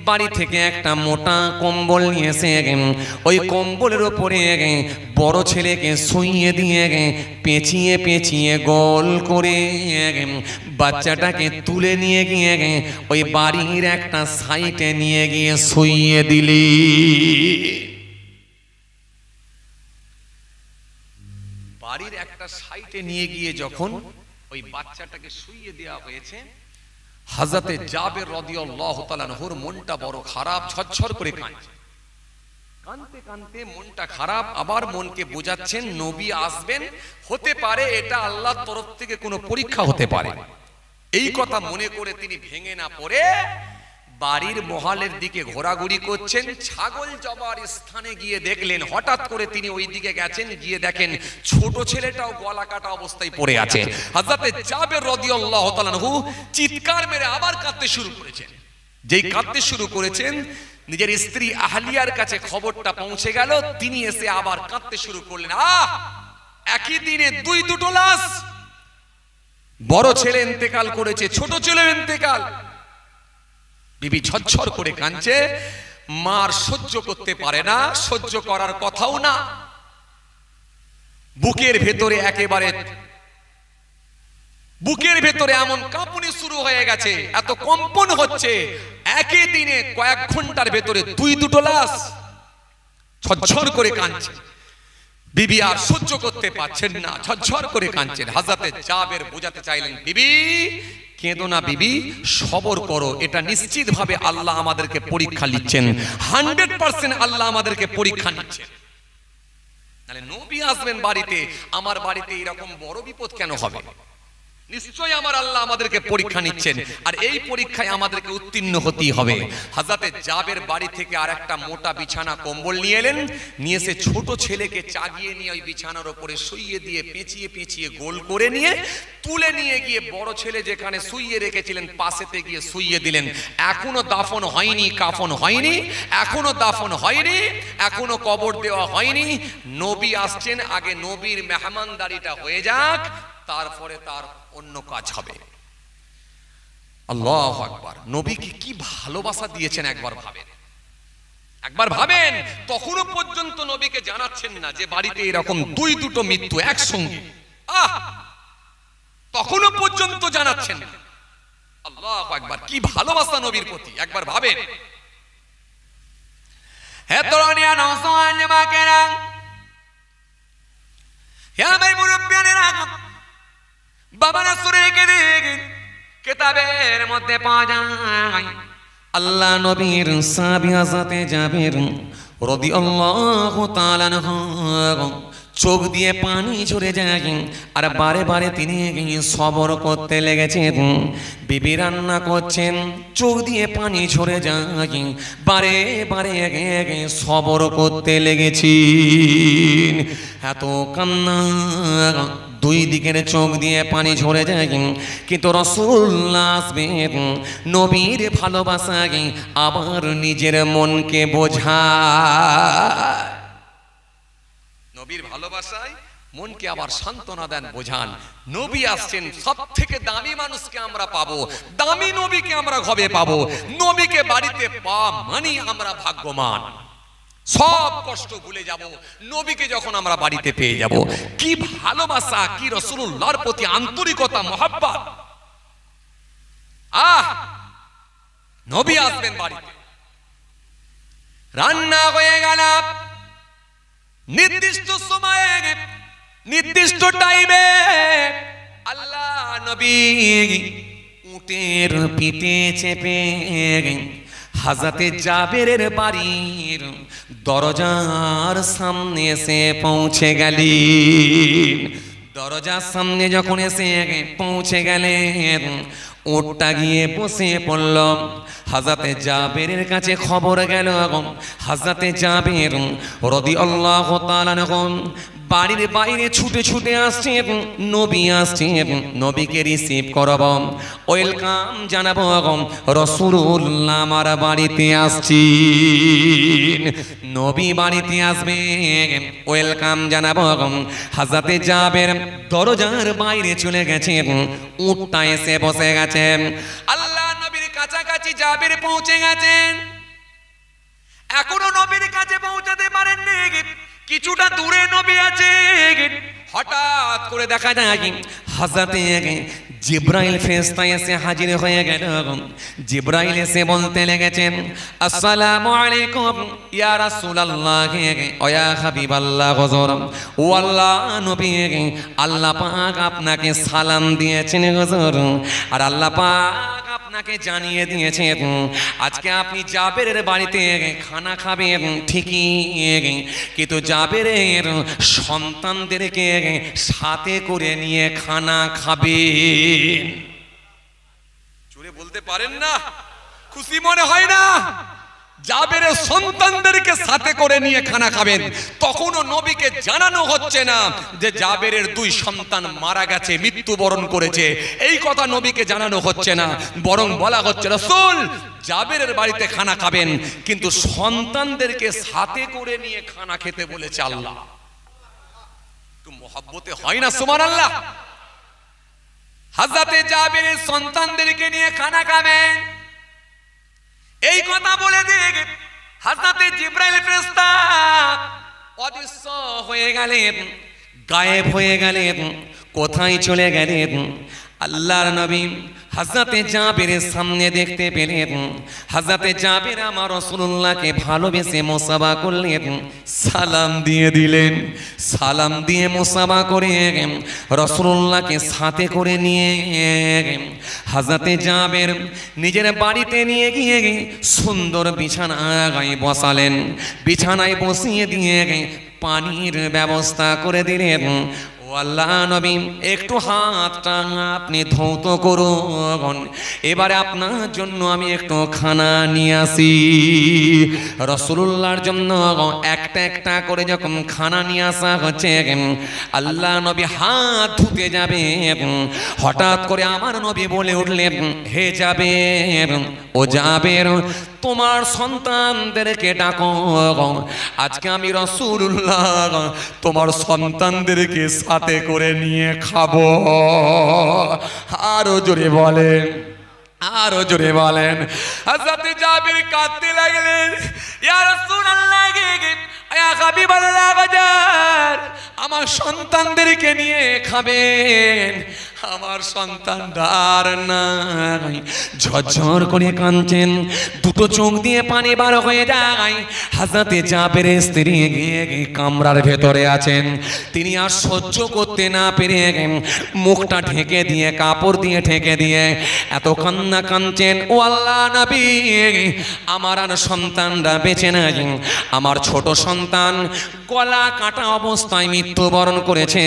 বাড়ি থেকে একটা মোটা কম্বল নিয়ে এসে ওই কম্বলের উপরে বড় ছেলেকে শুইয়ে দিয়ে পেঁচিয়ে পেঁচিয়ে গোল করে বাচ্চাটাকে তুলে নিয়ে গিয়ে ওই বাড়ির একটা সাইডে নিয়ে গিয়ে শুইয়ে দিলি। বাড়ির একটা সাইডে নিয়ে গিয়ে যখন ওই বাচ্চাটাকে শুইয়ে দেওয়া হয়েছে, হযরতে জাবের রাদিয়াল্লাহু তাআলা আনহুর মনটা বড় খারাপ, ঝরঝর করে কাঁদছে। কাঁদতে কাঁদতে মনটা খারাপ, আবার মনকে বোঝাচ্ছেন নবী আসবেন, হতে পারে এটা আল্লাহর তরফ থেকে কোনো পরীক্ষা হতে পারে। এই কথা মনে করে তিনি ভেঙে না পড়ে বাড়ির মহলের দিকে ঘোরাঘুরি করছেন। ছাগল জবার স্থানে গিয়ে দেখলেন, হঠাৎ করে তিনি ওই দিকে গেছেন, গিয়ে দেখেন ছোট ছেলেটাও গলা কাটা অবস্থায় পড়ে আছে। হযরতে জাবের রাদিয়াল্লাহু তাআলা আনহু চিৎকার মেরে আবার কাঁদতে শুরু করেছেন। যেই কাঁদতে শুরু করেছেন, নিজের স্ত্রী আহলিয়ার কাছে খবরটা পৌঁছে গেল। তিনি এসে আবার কাঁদতে শুরু করলেন। একই দিনে দুটো লাশ, বড় ছেলে ইন্তেকাল করেছে, ছোট ছেলে ইন্তেকাল। বিবি ঝরঝর করে কাঁদছে, মার সহ্য করতে পারে না, সহ্য করার কথাও না। বুকের ভেতরে একেবারে বুকের ভেতরে এমন কাঁপুনি শুরু হয়ে গেছে, এত কম্পন হচ্ছে, একই দিনে কয়েক ঘন্টার ভেতরে দুটো লাশ। ঝরঝর করে কাঁদছে বিবি, আর সহ্য করতে পারছেন না, ঝরঝর করে কাঁদছেন। হযরতে জাবের বোঝাতে চাইলেন, বিবি কেঁদো না, বিবি সবর করো, এটা নিশ্চিতভাবে আল্লাহ আমাদেরকে পরীক্ষা নিচ্ছেন, 100% আল্লাহ আমাদেরকে পরীক্ষা নিচ্ছেন। তাহলে নবী আসবেন বাড়িতে, আমার বাড়িতে এরকম বড় বিপদ কেন হবে? নিশ্চয়ই আমার আল্লাহ আমাদেরকে পরীক্ষা নিচ্ছেন, আর এই পরীক্ষায় আমাদেরকে উত্তীর্ণ হতেই হবে। হযরতে জাবের বাড়ি থেকে আর একটা মোটা বিছানা কম্বল নিয়ে এলেন, নিয়ে এসে ছোট ছেলেকে চাগিয়ে নিয়ে ওই বিছানার উপরে শুইয়ে দিয়ে পেঁচিয়ে পেঁচিয়ে গোল করে নিয়ে তুলে নিয়ে গিয়ে বড় ছেলে যেখানে শুইয়ে রেখেছিলেন পাশেতে গিয়ে শুইয়ে দিলেন। এখনো দাফন হয়নি, কাফন হয়নি, এখনো দাফন হয়নি, এখনো কবর দেওয়া হয়নি। নবী আসছেন, আগে নবীর মেহমানদারিটা হয়ে যাক, তারপরে তার অন্য কাজ হবে। আল্লাহু আকবার। নবীকে কি ভালোবাসা দিয়েছেন একবার ভাবেন, একবার ভাবেন। তখনও পর্যন্ত নবীকে জানাচ্ছেন না যে বাড়িতে এরকম দুটো মৃত্যু একসঙ্গে, তখনও পর্যন্ত জানাচ্ছেন না। আল্লাহু আকবার, কি ভালোবাসা নবীর প্রতি, একবার ভাবেন। হে তরুণিয়া নওজোয়ান যুবকেরা, হে আমার মুরব্বিয়ানেরা, বাবারা সূরা কিতাবের মধ্যে পাওয়া যায় আল্লাহ নবীর সাহাবী হযরতে জাবের রাদিয়াল্লাহু তাআলা আনহু চোখ দিয়ে পানি ঝরে যায়, আর বারে বারে তিনি সবর করতে লেগেছেন। বিবি রান্না করছেন, চোখ দিয়ে পানি ঝরে যায়, বারে বারে সবর করতে লেগেছেন। এত কান্না, দুই দিকের চোখ দিয়ে পানি ঝরে যায়, কিন্তু রাসূলুল্লাহ আসবেন, নবীর ভালোবাসায় আবার নিজের মনকে বোঝায়, নবীর ভালোবাসায় মনকে আবার সান্ত্বনা দেন, বোঝান। নবী আসছেন, সব থেকে দামি মানুষকে আমরা পাবো, দামি নবীকে আমরা ঘরে পাবো। নবীকে বাড়িতে পাওয়া মানে আমরা ভাগ্যবান, সব কষ্ট ভুলে যাব নবীকে যখন আমরা বাড়িতে পেয়ে যাব। কি ভালোবাসা, কি রাসূলুল্লাহর প্রতি আন্তরিকতা, মহব্বত। নবী আসবেন বাড়িতে, রান্না হয়ে গেল, নির্দিষ্ট সময়ে নির্দিষ্ট টাইমে আল্লাহ নবী উটের পিঠে চেপে হযরতে জাবেরের বাড়ির দরজার সামনে এসে পৌঁছে গেলেন। দরজার সামনে যখন এসে পৌঁছে গেলেন, উটটা গিয়ে বসে পড়ল। হযরতে জাবেরের কাছে খবর গেল। হযরতে জাবের রাদিয়াল্লাহু তাআলা বাড়ির বাইরে ছুটে ছুটে আসছে, নবী আসছে, নবীকে রিসিভ করব, ওয়েলকাম জানাবো, রাসূলুল্লাহ আমার বাড়িতে আসছি। নবী বাড়িতে আসবে, ওয়েলকাম জানাবো। হযরতে জাবের দরজার বাইরে চলে গেছে, উটটা এসে বসে গেছে। আল্লাহ নবীর কাছাকাছি জাবের পৌঁছে গেছেন, এখনো নবীর কাছে পৌঁছাতে পারেননি, কিছুটা দূরে নবী আছে। হঠাৎ করে দেখা যায় হযরতে জিবরাইল ফেরেশতা এসে হাজির হয়ে গেল। জিবরাইল এসে বলতে লেগেছেন, আসসালামু আলাইকুম ইয়া রাসূলুল্লাহ ওয়া ইয়া হাবিবাল্লাহ, হুজুর ও আল্লাহ নবী, আল্লাহ পাক আপনাকে সালাম দিয়েছেন হুজুর, আর আল্লাহ পাক আপনাকে জানিয়ে দিয়েছেন আজকে আপনি জাবেরের বাড়িতে খানা খাবেন ঠিকই, কিন্তু জাবেরের সন্তানদেরকে সাথে করে নিয়ে খানা খাবেন। জোরে বলতে পারেন না? খুশি মনে হয় না? জাবেরের সন্তানদেরকে সাথে করে নিয়ে খানা খাবেন। তখনও নবীকে জানানো হচ্ছে না যে জাবেরের 2 সন্তান মারা গেছে, মৃত্যুবরণ করেছে, এই কথা নবীকে জানানো হচ্ছে না, বরং বলা হচ্ছে রাসূল জাবেরের বাড়িতে খানা খাবেন, কিন্তু সন্তানদেরকে সাথে করে নিয়ে খানা খেতে বলেছে আল্লাহ। একটু মহব্বতে হয় না সুবহানাল্লাহ? হযরতে জাবেরের সন্তানদেরকে নিয়ে খানা খাবেন, এই কথা বলে দিয়ে হযরতে জিবরাইল ফেরেশতা অদৃশ্য হয়ে গেলেন, গায়েব হয়ে গেলেন। কোথায় চলে গেলেন? আল্লাহর নবী হযরতে জাবেরের সামনে দেখতে পেলেন। হযরতে জাবের আমার রাসূলুল্লাহকে ভালোবেসে মুসাফা করলেন, সালাম দিয়ে দিলেন। সালাম দিয়ে মুসাফা করে রাসূলুল্লাহকে সাথে করে নিয়ে হযরতে জাবের নিজের বাড়িতে নিয়ে গিয়ে সুন্দর বিছানায় বসালেন। বিছানায় বসিয়ে দিয়ে পানির ব্যবস্থা করে দিলেন। আল্লাহ নবী একটু হাতটা আপনি ধৌত করুন, এবারে আপনার জন্য আমি একটু খানা নিয়ে আসি। রাসূলুল্লাহর জন্য একটা একটা করে যখন খানা নিয়ে আসা হচ্ছে, আল্লাহ নবী হাত ধুতে যাবে, হঠাৎ করে আমার নবী বলে উঠলেন, হে জাবের, ও জাবের, তোমার সন্তানদেরকে ডাকো, আজকে আমি রাসূলুল্লাহ তোমার সন্তানদেরকে সাথে করে নিয়ে খাবো। আরো জোরে বলেন, আরো জোরে বলেন। হযরতে জাবের কাঁদতে লাগলেন, ইয়া রাসূলুল্লাহ, ইয়া হাবিবাল্লাহ, আমার সন্তানদেরকে নিয়ে খাবেন, আমার সন্তানরা আর নাই। ঝরঝর করে কাঁদছেন, দুটো চোখ দিয়ে পানি বার হয়ে যায়। হযরতে জাবেরের স্ত্রী গিয়ে কামরার ভেতরে আছেন, তিনি আর সহ্য করতে না পেরে মুখটা ঢেকে দিয়ে, কাপড় দিয়ে ঢেকে দিয়ে এত কান্না কাঁদছেন, ও আল্লাহ নবী, আমার আর সন্তানরা বেঁচে নাই। আমার ছোট সন্তান গলা কাটা অবস্থায় মৃত্যুবরণ করেছে,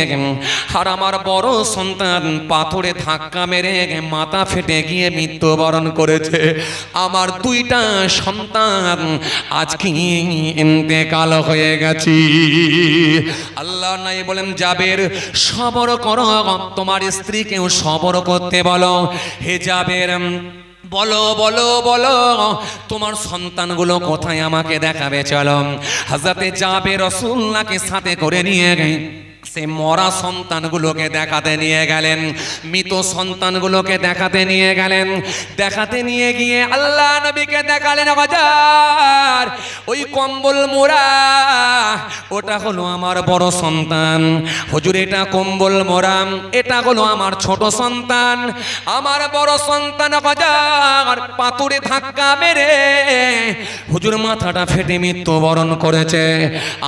আর আমার বড় সন্তান পাথরে ধাক্কা মেরে মাথা ফেটে গিয়ে মৃত্যুবরণ করেছে। আমার 2টা সন্তান আজকে ইন্তেকাল হয়ে গেছে। আল্লাহ নাই বলেন, জাবের সবর করো, তোমার স্ত্রীকেও সবর করতে বলো। হে জাবের, বলো বলো বলো, তোমার সন্তানগুলো কোথায় আমাকে দেখাবে চলো। হযরতে জাবের রাসূলুল্লাহকে সাথে করে নিয়ে সে মরা সন্তানগুলোকে দেখাতে নিয়ে গেলেন, মৃত সন্তানগুলোকে দেখাতে নিয়ে গেলেন। দেখাতে নিয়ে গিয়ে আল্লাহ নবীকে দেখালেন, বাজার ওই কম্বল মোড়া, ওটা হলো আমার বড় সন্তান। হুজুর, এটা কম্বল মোড়া, এটা হলো আমার ছোট সন্তান। আমার বড় সন্তান বাজার পাথরে ধাক্কা মেরে হুজুর মাথাটা ফেটে মৃত্যুবরণ করেছে।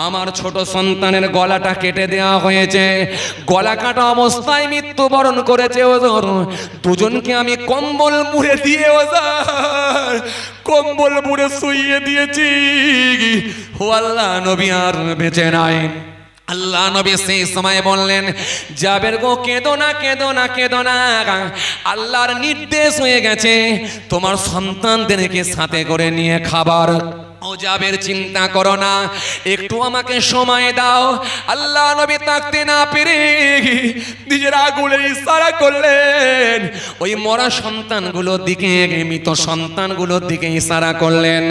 আমার ছোট সন্তানের গলাটা কেটে দেওয়া হয়েছে, গলা কাটা অবস্থায় মৃত্যুবরণ করেছে। ওজোর দুজনকে আমি কম্বল মুড়ে দিয়ে, ওজোর কম্বল মুড়ে শুইয়ে দিয়েছি। ও আল্লাহ নবী আর বেঁচে নাই। আল্লাহ নবী সেই সময় বললেন, জাবের গো কেঁদো না, কেঁদো না, কেঁদো না, আল্লাহর নির্দেশ হয়ে গেছে তোমার সন্তানদেরকে সাথে করে নিয়ে খাবার। ও জাবের চিন্তা করো না, একটু আমাকে সময় দাও। আল্লাহ নবী তাকতে না পেরে নিজের আঙুলের ইশারা করলেন, ওই মরা সন্তানগুলোর দিকে, মৃত সন্তানগুলোর দিকে ইশারা করলেন,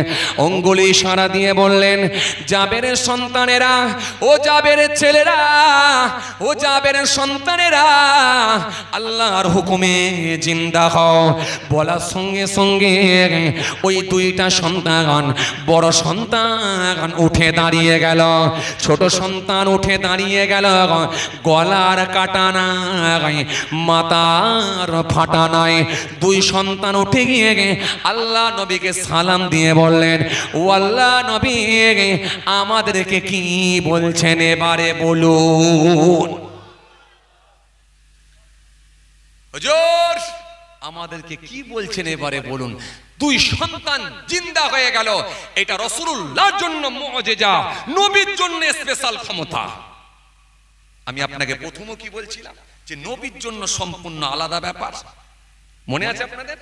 অঙ্গুলি ইশারা দিয়ে বললেন, জাবেরের সন্তানেরা, ও জাবেরের ছেলেরা, ও জাবেরের সন্তানেরা, আল্লাহর হুকুমে জিন্দা হও। বলার সঙ্গে সঙ্গে ওই দুইটা সন্তান, বড় সন্তান উঠে দাঁড়িয়ে গেল, ছোট সন্তান উঠে দাঁড়িয়ে গেল। গলার কাটা নাই, মাথার ফাটা নাই। দুই সন্তান উঠে গিয়ে আল্লাহ নবীকে সালাম দিয়ে বললেন, ও আল্লাহ নবী, আমাদেরকে কি বলছেন এবারে বলুন। হুজুর, আমাদেরকে কি বলছেন এবারে বলুন। দুই সন্তান জিন্দা হয়ে গেল, এটা রাসূলুল্লাহর জন্য মুআজিজা, নবীর জন্য স্পেশাল ক্ষমতা। আমি আপনাকে প্রথমে কি বলছিলাম যে নবীর জন্য সম্পূর্ণ আলাদা ব্যাপার। মনে আছে আপনাদের?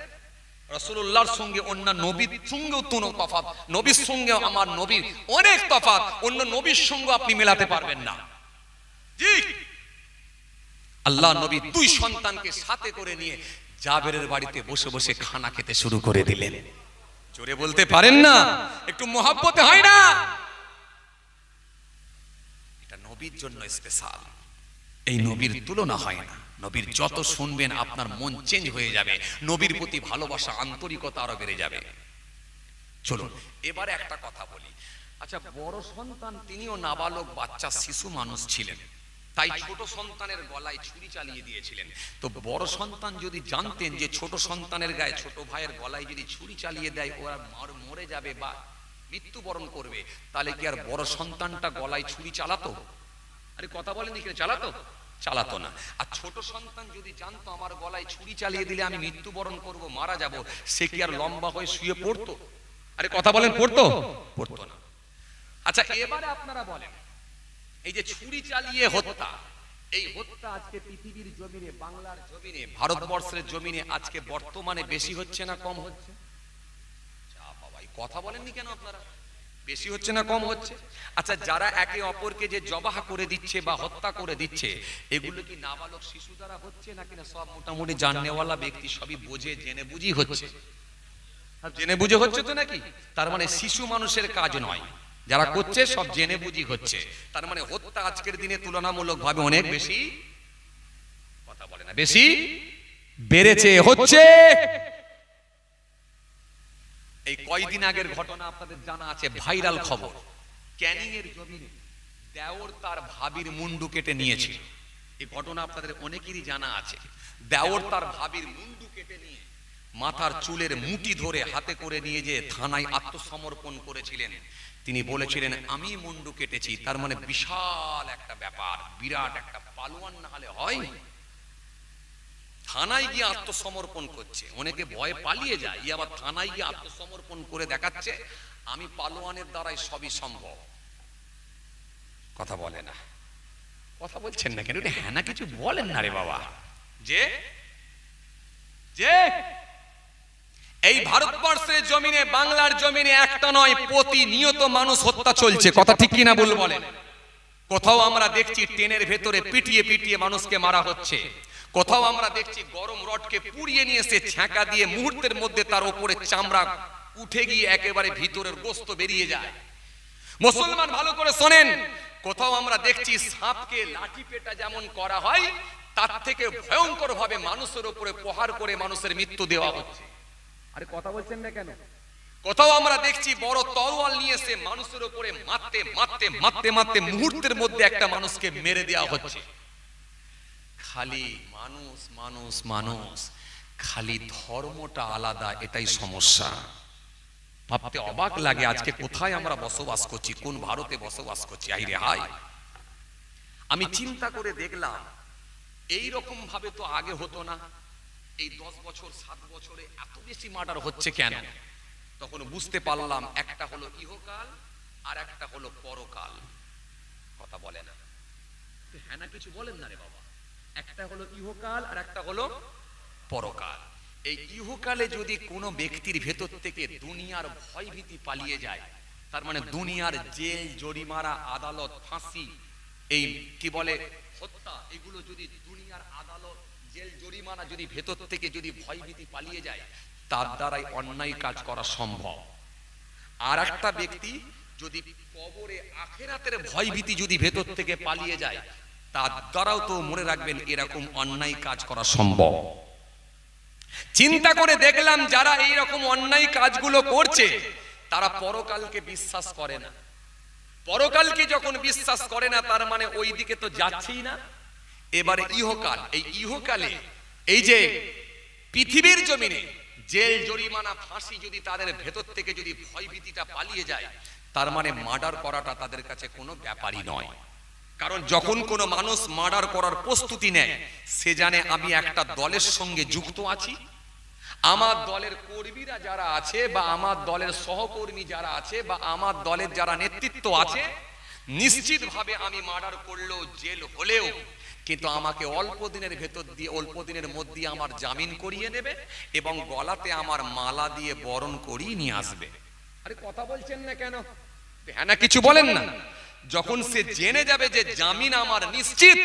রাসূলুল্লাহর সঙ্গে অন্য নবীর সঙ্গেও কোনো তফাৎ, নবীর সঙ্গে আমার নবীর অনেক তফাৎ, অন্য নবীর সঙ্গে আপনি মেলাতে পারবেন না। জি, আল্লাহ নবী দুই সন্তানকে সাথে করে নিয়ে জাবেরের বাড়িতে বসে বসে খানা খেতে শুরু করে দিলেন। জোরে বলতে পারেন না? একটু মহব্বতে হয় না? এটা নবীর জন্য স্পেশাল, এই নবীর তুলনা হয় না। নবীর যত শুনবেন আপনার মন চেঞ্জ হয়ে যাবে, নবীর প্রতি ভালোবাসা, আন্তরিকতা আরো বেড়ে যাবে। চলুন এবারে একটা কথা বলি। আচ্ছা, বড় সন্তান তিনিও নাবালক বাচ্চা শিশু মানুষ ছিলেন, তাই ছোট সন্তানের গলায় ছুরি চালিয়ে দিয়েছিলেন। তো বড় সন্তান যদি জানতেন যে ছোট সন্তানের গায়ে, ছোট ভাইয়ের গলায় যদি ছুরি চালিয়ে দেয় ওরা মরে যাবে বা মৃত্যুবরণ করবে, তাহলে কি আর বড় সন্তানটা গলায় ছুরি চালাতো? আরে কথা বলেন, এখানে চালাতো? চালাতো না। আর ছোট সন্তান যদি জানতো আমার গলায় ছুরি চালিয়ে দিলে আমি মৃত্যুবরণ করব, মারা যাব, সে কি আর লম্বা হয়ে শুয়ে পড়তো? আরে কথা বলেন, পড়তো? পড়তো না। আচ্ছা, এবারে আপনারা বলেন, এই যে ছুরি চালিয়ে হত্যা, এই হত্যা আজকে পৃথিবীর জমিনে, বাংলার জমিনে, ভারতবর্ষের জমিনে আজকে বর্তমানে বেশি হচ্ছে না কম হচ্ছে? বাবা, কথা বলেননি কেন আপনারা? বেশি হচ্ছে না কম হচ্ছে? আচ্ছা, যারা একে অপরকে যে জবাহ করে দিচ্ছে বা হত্যা করে দিচ্ছে, এগুলো কি নাবালক শিশু দ্বারা হচ্ছে নাকি না সব মোটামুটি জাননেওয়ালা ব্যক্তি সবই বোঝে জেনে বুঝি হচ্ছে? জেনে বুঝে হচ্ছে তো নাকি? তার মানে শিশু মানুষের কাজ নয়, যারা করছে সব জেনে বুঝি হচ্ছে। তার মানে হত্যা আজকের দিনে তুলনামূলক ভাবে অনেক বেশি, কথা বলে না, বেশি বেড়েছে, হচ্ছে। এই কয়দিন আগের ঘটনা আপনাদের জানা আছে, ভাইরাল খবর। ক্যানিং এর জমিনে দেওর তার ভাবির মুন্ডু কেটে নিয়েছিল। এই ঘটনা আপনাদের অনেকেরই জানা আছে। দেওর তার ভাবির মুন্ডু কেটে নিয়ে মাথার চুলের মুঠি ধরে হাতে করে নিয়ে যে থানায় আত্মসমর্পণ করেছিলেন। তিনি বলেছিলেন আমি মুন্ডু কেটেছি। তার মানে বিশাল একটা ব্যাপার, বিরাট একটা পালোয়ান না হলে হয়? থানায় গিয়ে আত্মসমর্পণ করছে, অনেকে ভয়ে পালিয়ে যায়, আবার থানায় গিয়ে আত্মসমর্পণ করে দেখাচ্ছে আমি পালোয়ানের দ্বারাই সবই সম্ভব। কথা বলে না, কথা বলছেন না কেন? হ্যাঁ না কিছু বলেন না রে বাবা। যে যে এই ভারতবর্ষের জমিনে, বাংলার জমিনে একটা নয়, প্রতিনিয়ত মানুষ হত্যা চলছে। কথা ঠিক কিনা বল বলেন? কোথাও আমরা দেখছি ট্রেনের ভেতরে পিটিয়ে পিটিয়ে মানুষকে মারা হচ্ছে, কোথাও আমরা দেখছি গরম রডকে পুড়িয়ে নিয়ে এসে ছ্যাঁকা দিয়ে মুহূর্তের মধ্যে তার উপরে চামড়া উঠে গিয়ে একেবারে ভিতরের গোস্ত বেরিয়ে যায়। মুসলমান ভালো করে শোনেন, কোথাও আমরা দেখছি সাপকে লাঠি পেটা যেমন করা হয়, তার থেকে ভয়ঙ্কর ভাবে মানুষের উপরে প্রহার করে মানুষের মৃত্যু দেওয়া হচ্ছে। আরে কথা বলছেন না কেন? কোথাও আমরা দেখছি বড় তরোয়াল নিয়ে এসে মানুষের উপরে মারতে মারতে মারতে মারতে মুহূর্তের মধ্যে একটা মানুষকে মেরে দেওয়া হচ্ছে। খালি মানুষ মানুষ মানুষ, খালি ধর্মটা আলাদা, এটাই সমস্যা। ভাবতে অবাক লাগে আজকে কোথায় আমরা বসবাস করছি, কোন ভারতে বসবাস করছি। আইরে হাই, আমি চিন্তা করে দেখলাম এই রকম ভাবে তো আগে হতো না। এই 10 বছর 7 বছরে এত বেশি মার্ডার হচ্ছে কেন? তখন বুঝতে পারলাম একটা হলো ইহকাল আর একটা হলো পরকাল। কথা বলে না। হ্যাঁ না কিছু বলেন না রে বাবা। একটা হলো ইহকাল আর একটা হলো পরকাল। এই ইহকালে যদি কোনো ব্যক্তির ভেতর থেকে দুনিয়ার ভয়ভীতি পালিয়ে যায়, তার মানে দুনিয়ার জেল, জরিমানা, আদালত, ফাঁসি, এই কি বলে হত্যা, এগুলো যদি দুনিয়ার আদালত, জেল, জরিমানা যদি ভেতর থেকে যদি ভয়ভীতি পালিয়ে যায়, তার দ্বারাই অন্যায় কাজ করা সম্ভব। আর একটা ব্যক্তি যদি কবরে আখেরাতের ভয়ভীতি যদি ভেতর থেকে পালিয়ে যায়, তার দ্বারাও তো মনে রাখবেন এরকম অন্যায় কাজ করা সম্ভব। চিন্তা করে দেখলাম যারা এই রকম অন্যায় কাজগুলো করছে তারা পরকালকে বিশ্বাস করে না। পরকালকে যখন বিশ্বাস করে না, তার মানে ওই দিকে তো যাচ্ছেই না। এবারে ইহকাল, এই ইহকালে এই যে পৃথিবীর জমিনে জেল, জরিমানা, ফাঁসি যদি তাদের ভেতর থেকে যদি ভয়ভীতিটা পালিয়ে যায়, তার মানে মার্ডার করাটা তাদের কাছে কোনো ব্যাপারই নয়। কারণ যখন কোনো মানুষ মার্ডার করার প্রস্তুতি নেয়, সে জানে আমি একটা দলের সঙ্গে যুক্ত আছি, আমার দলের কর্মীরা যারা আছে বা আমার দলের সহকর্মী যারা আছে বা আমার দলের যারা নেতৃত্ব আছে, নিশ্চিতভাবে আমি মার্ডার করলেও, জেল হলেও কিন্তু আমাকে অল্প দিনের ভেতর দিয়ে, অল্প দিনের মধ্যে আমার জামিন করিয়ে নেবে এবং গলাতে আমার মালা দিয়ে বরণ করিয়ে নিয়ে আসবে। আরে কথা বলছেন না কেন? হ্যাঁ না কিছু বলেন না। যখন সে জেনে যাবে যে জামিন আমার নিশ্চিত,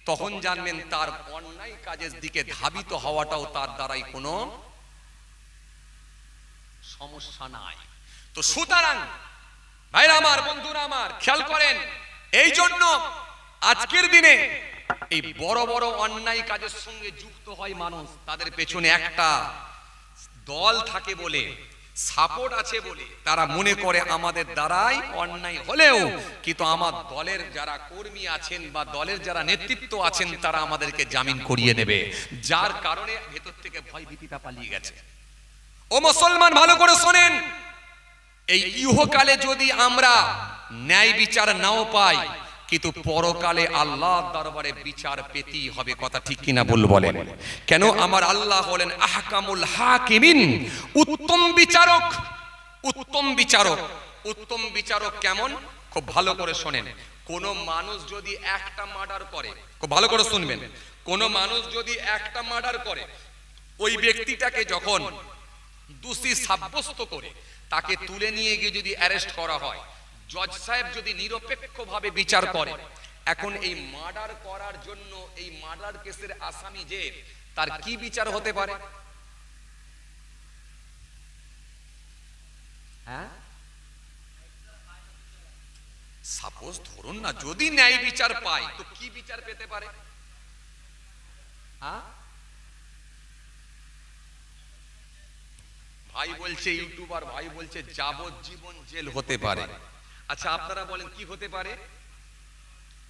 তখন জানবেন তার অন্যায় কাজের দিকে ধাবিত হওয়াটাও তার দ্বারাই কোনো সমস্যা নাই। তো সুতরাং ভাইরা আমার, বন্ধুরা আমার, খেয়াল করেন, এই জন্য আজকের দিনে এই বড় বড় অন্যায় কাজের সঙ্গে যুক্ত হয় মানুষ, তাদের পেছনে একটা দল থাকে বলে, সাপোর্ট আছে বলে তারা মনে করে আমাদের দ্বারাই অন্যায় হলেও কিন্তু আমার দলের যারা কর্মী আছেন বা দলের যারা নেতৃত্ব আছেন তারা আমাদেরকে জামিন করিয়ে নেবে, যার কারণে ভেতর থেকে ভয় ভীতিটা পালিয়ে গেছে। ও মুসলমান, ভালো করে শোনেন, এই ইহকালে যদি আমরা ন্যায় বিচার নাও পাই, কিন্তু পরকালে আল্লাহর দরবারে বিচার পেতেই হবে। কথা ঠিক কিনা বল বলেন? কেন? আমার আল্লাহ বলেন আহকামুল হাকিমিন, উত্তম বিচারক। উত্তম বিচারক, উত্তম বিচারক কেমন? খুব ভালো করে শোনেন। কোন মানুষ যদি একটা মার্ডার করে, খুব ভালো করে শুনবেন, কোন মানুষ যদি একটা মার্ডার করে, ওই ব্যক্তিটাকে যখন দোষী সাব্যস্ত করে তাকে তুলে নিয়ে গিয়ে যদি অ্যারেস্ট করা হয়, জজ সাহেব যদি নিরপেক্ষভাবে বিচার করে, এখন এই মার্ডার করার জন্য এই মার্ডার কেসের আসামি যে, তার কি বিচার হতে পারে? হ্যাঁ, সাপোজ ধরুন না, যদি ন্যায় বিচার পায় তো কি বিচার পেতে পারে? হ্যাঁ, ভাই বলছে, ইউটিউবার ভাই বলছে যাবজ্জীবন জেল হতে পারে। আচ্ছা আপনারা বলেন কি হতে পারে?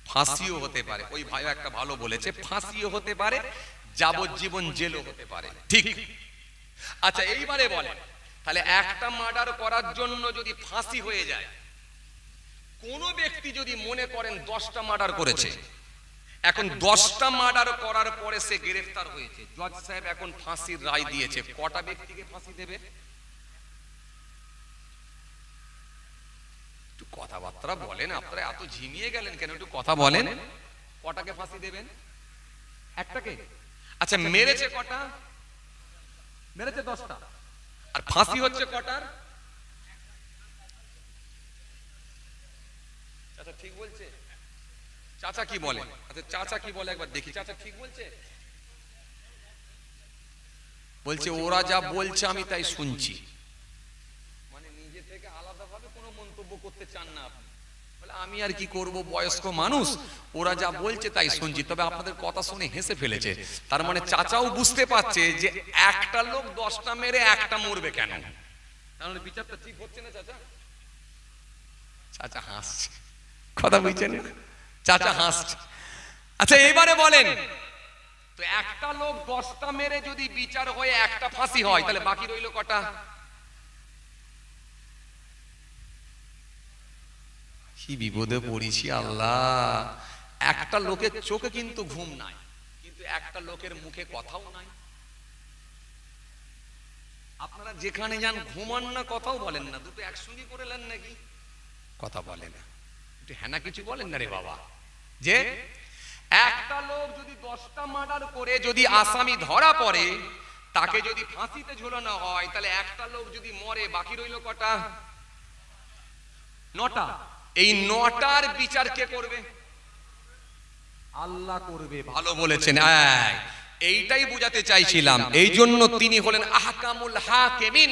ফাঁসিও হতে পারে। ওই ভাই একটা ভালো বলেছে, ফাঁসিও হতে পারে, যাবজ্জীবন জেলও হতে পারে। ঠিক। আচ্ছা এইবারে বলেন, তাহলে একটা মার্ডার করার জন্য যদি ফাঁসি হয়ে যায়, কোন ব্যক্তি যদি মনে করেন 10টা মার্ডার করেছে, এখন 10টা মার্ডার করার পরে সে গ্রেফতার হয়েছে, জজ সাহেব এখন ফাঁসির রায় দিয়েছে, কটা ব্যক্তিকে ফাঁসি দেবে? একটু কথাবার্তা বলেন, আপনারা এত ঝিমিয়ে গেলেন কেন? একটু কথা বলেন। কটাকে ফাঁসি দেবেন? একটাকে। আচ্ছা মেরেছে কটা? মেরেছে 10টা। আর ফাঁসি হচ্ছে কটার? চাচা ঠিক বলছে? চাচা কি বলে? আচ্ছা চাচা কি বলে একবার দেখি। চাচা ঠিক বলছে? বলছে ওরা যা বলছে আমি তাই শুনছি। মানে নিজে থেকে আলাদাভাবে কোনো মন্তব্য করতে চান না আপনি। বলে আমি আর কি করব, বয়স্ক মানুষ, ওরা যা বলছে তাই শুনছি। তবে আপনাদের কথা শুনে হেসে ফেলেছে। তার মানে চাচাও বুঝতে পারছে যে একটা লোক 10টা মেরে একটা মরবে কেন, তাহলে বিচারটা ঠিক হচ্ছে না। চাচা চাচা হাসছে, কথা বুঝছেন? চাচা হাসছে। আচ্ছা এবারে বলেন তো, একটা লোক 10টা মেরে যদি বিচার হয়ে একটা ফাঁসি হয়, তাহলে বাকি রইল কটা? কি বিপদে পড়েছি আল্লাহ। একটা লোকের চোখে কিন্তু ঘুম নাই, কিন্তু একটা লোকের মুখে কথাও নাই। আপনারা যেখানে যান ঘুমান না, কথাও বলেন না, দুটো একসঙ্গে করে নেন নাকি? কথা বলে না। একটু হ্যাঁ না কিছু বলেন না রে বাবা। যে একটা লোক যদি 10টা মার্ডার করে যদি আসামি ধরা পড়ে, তাকে যদি ফাঁসিতে ঝোলানো হয়, তাহলে একটা লোক যদি মরে বাকি রইল কটা? 9টা। এই 9টার বিচার কে করবে? আল্লাহ করবে। ভালো বলেছেন। এইটাই বুঝাতে চাইছিলাম। এই জন্য তিনি হলেন আহকামুল হাকিমিন,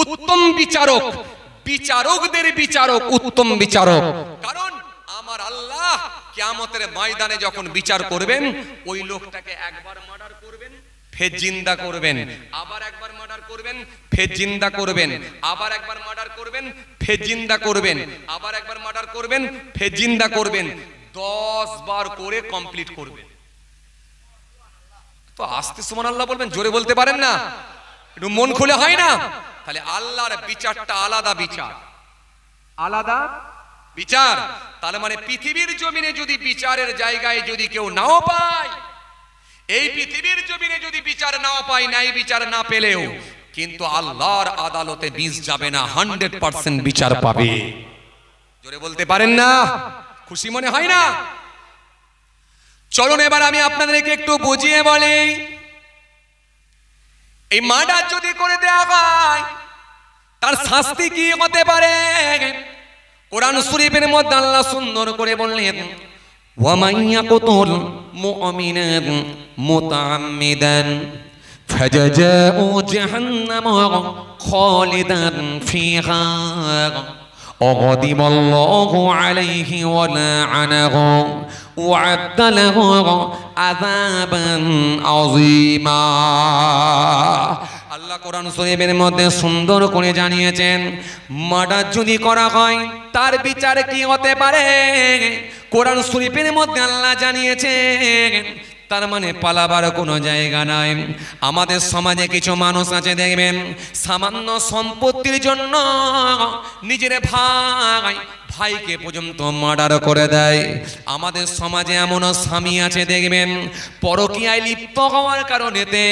উত্তম বিচারক, বিচারকদের বিচারক, উত্তম বিচারক। কারণ আমার আল্লাহ কিয়ামতের ময়দানে যখন বিচার করবেন, ওই লোকটাকে একবার মার্ডার করবেন, ফের জিন্দা করবেন, আবার একবার মার্ডার করবেন, ফের জিন্দা করবেন, আবার একবার মার্ডার করবেন, ফের জিন্দা করবেন, আবার একবার মার্ডার করবেন, ফের জিন্দা করবেন। 10 বার করে কমপ্লিট করবেন। তো আস্তে সুবহানাল্লাহ বলবেন, জোরে বলতে পারেন না? একটু মন খুলে হয় না? তাহলে আল্লাহর বিচারটা আলাদা বিচার, আলাদা বিচার। তাহলে মানে পৃথিবীর জমিনে যদি বিচারের জায়গায় যদি কেউ নাও পায়, এই পৃথিবীর জমিনে যদি বিচার নাও পায়, নাই বিচার না পেলেও কিন্তু আল্লাহর আদালতে বিষ যাবে না, 100% বিচার পাবে। জোরে বলতে পারেন না? খুশি মনে হয় না? চলুন এবার আমি আপনাদেরকে একটু বুঝিয়ে বলি, এই মার্ডার যদি করে দেওয়া হয় তার শাস্তি কি হতে পারে। কোরআন শরীফের মধ্যে আল্লাহ সুন্দর করে বললেন, ওয়ামান ইয়াকতুল মুমিনান মুতাআম্মিদান ফাজাযাউ জাহান্নাম খালিদান ফিহা ওয়াগদিবাল্লাহু আলাইহি ওয়া লা'আনাহু ওয়া আ'আদ্দা লাহু আযাবান আযীমা। আল্লাহ কোরআন শরীফের মধ্যে সুন্দর করে জানিয়েছেন, মার্ডার যদি করা হয় তার বিচার কি হতে পারে। কোরআন শরীফের মধ্যে আল্লাহ জানিয়েছেন, তার মানে পালাবার কোনো জায়গা নাই। আমাদের সমাজে কিছু মানুষ আছে দেখবেন, সামান্য সম্পত্তির জন্য নিজের ভাইকে পর্যন্ত মার্ডার করে দেয়। আমাদের সমাজে এমনও স্বামী আছে দেখবেন, পরকীয়ায় লিপ্ত হওয়ার কারণেতে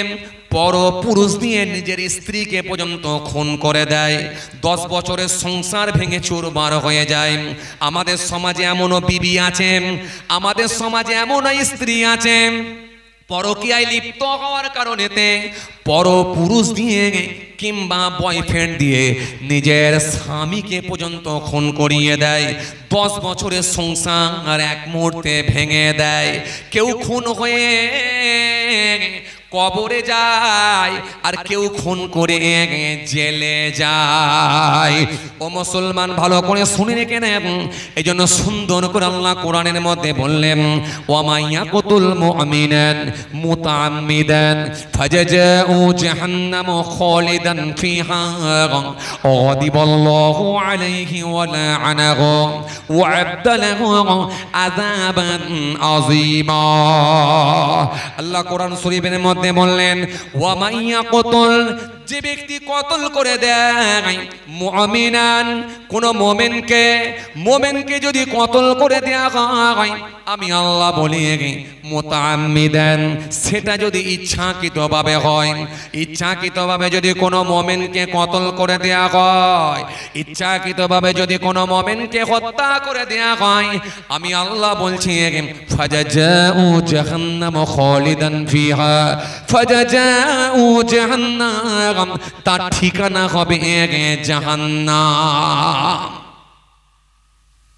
পর পুরুষ দিয়ে নিজের স্ত্রীকে পর্যন্ত খুন করে দেয়। 10 বছরের সংসার ভেঙে চুরমার হয়ে যায়। আমাদের সমাজে এমনও বিবি আছে, আমাদের সমাজে এমনও স্ত্রী আছে, পরকীয়ায় লিপ্ত হওয়ার কারণেতে পর পুরুষ দিয়ে কিংবা বয়ফ্রেন্ড দিয়ে নিজের স্বামীকে পর্যন্ত খুন করিয়ে দেয়। 10 বছরের সংসার এক মুহূর্তে ভেঙে দেয়। কেউ খুন হয়ে কবরে যায়, আর কেউ খুন করে জেলে যায়। ও মুসলমান, ভালো করে শুনে রেখে নেন। এই জন্য সুন্দর করে আল্লাহ কোরআনের মধ্যে বললেন, ওয়ামা ইয়াকতুল মুমিনান মুতাআম্মিদান ফাজাযাউ জাহান্নাম খালিদান ফিহা ওয়াগদিবাল্লাহু আলাইহি ওয়া লা'আনাহু ওয়া আ'আদ্দা লাহু আযাবান আযীমা। আল্লাহ কোরআন শরীফের মধ্যে বললেন, ওয়ামাইয়া কতল, যে ব্যক্তি কতল করে দেয় মুমিনান, কোন মোমেনকে যদি কতল করে দেয়া হয়, আমি আল্লাহ বলি মুতাআম্মিদান, সেটা যদি ইচ্ছাকৃতভাবে হয়, ইচ্ছাকৃতভাবে যদি কোনো মোমেনকে কতল করে দেয়া হয়, ইচ্ছাকৃতভাবে যদি কোনো মোমেনকে হত্যা করে দেয়া হয়, আমি আল্লাহ বলছি ফাজাযাউ জাহান্নাম খালিদান ফিহা, ফাজাযাউ জাহান্নাম, তার ঠিকানা হবে জাহান্নাম।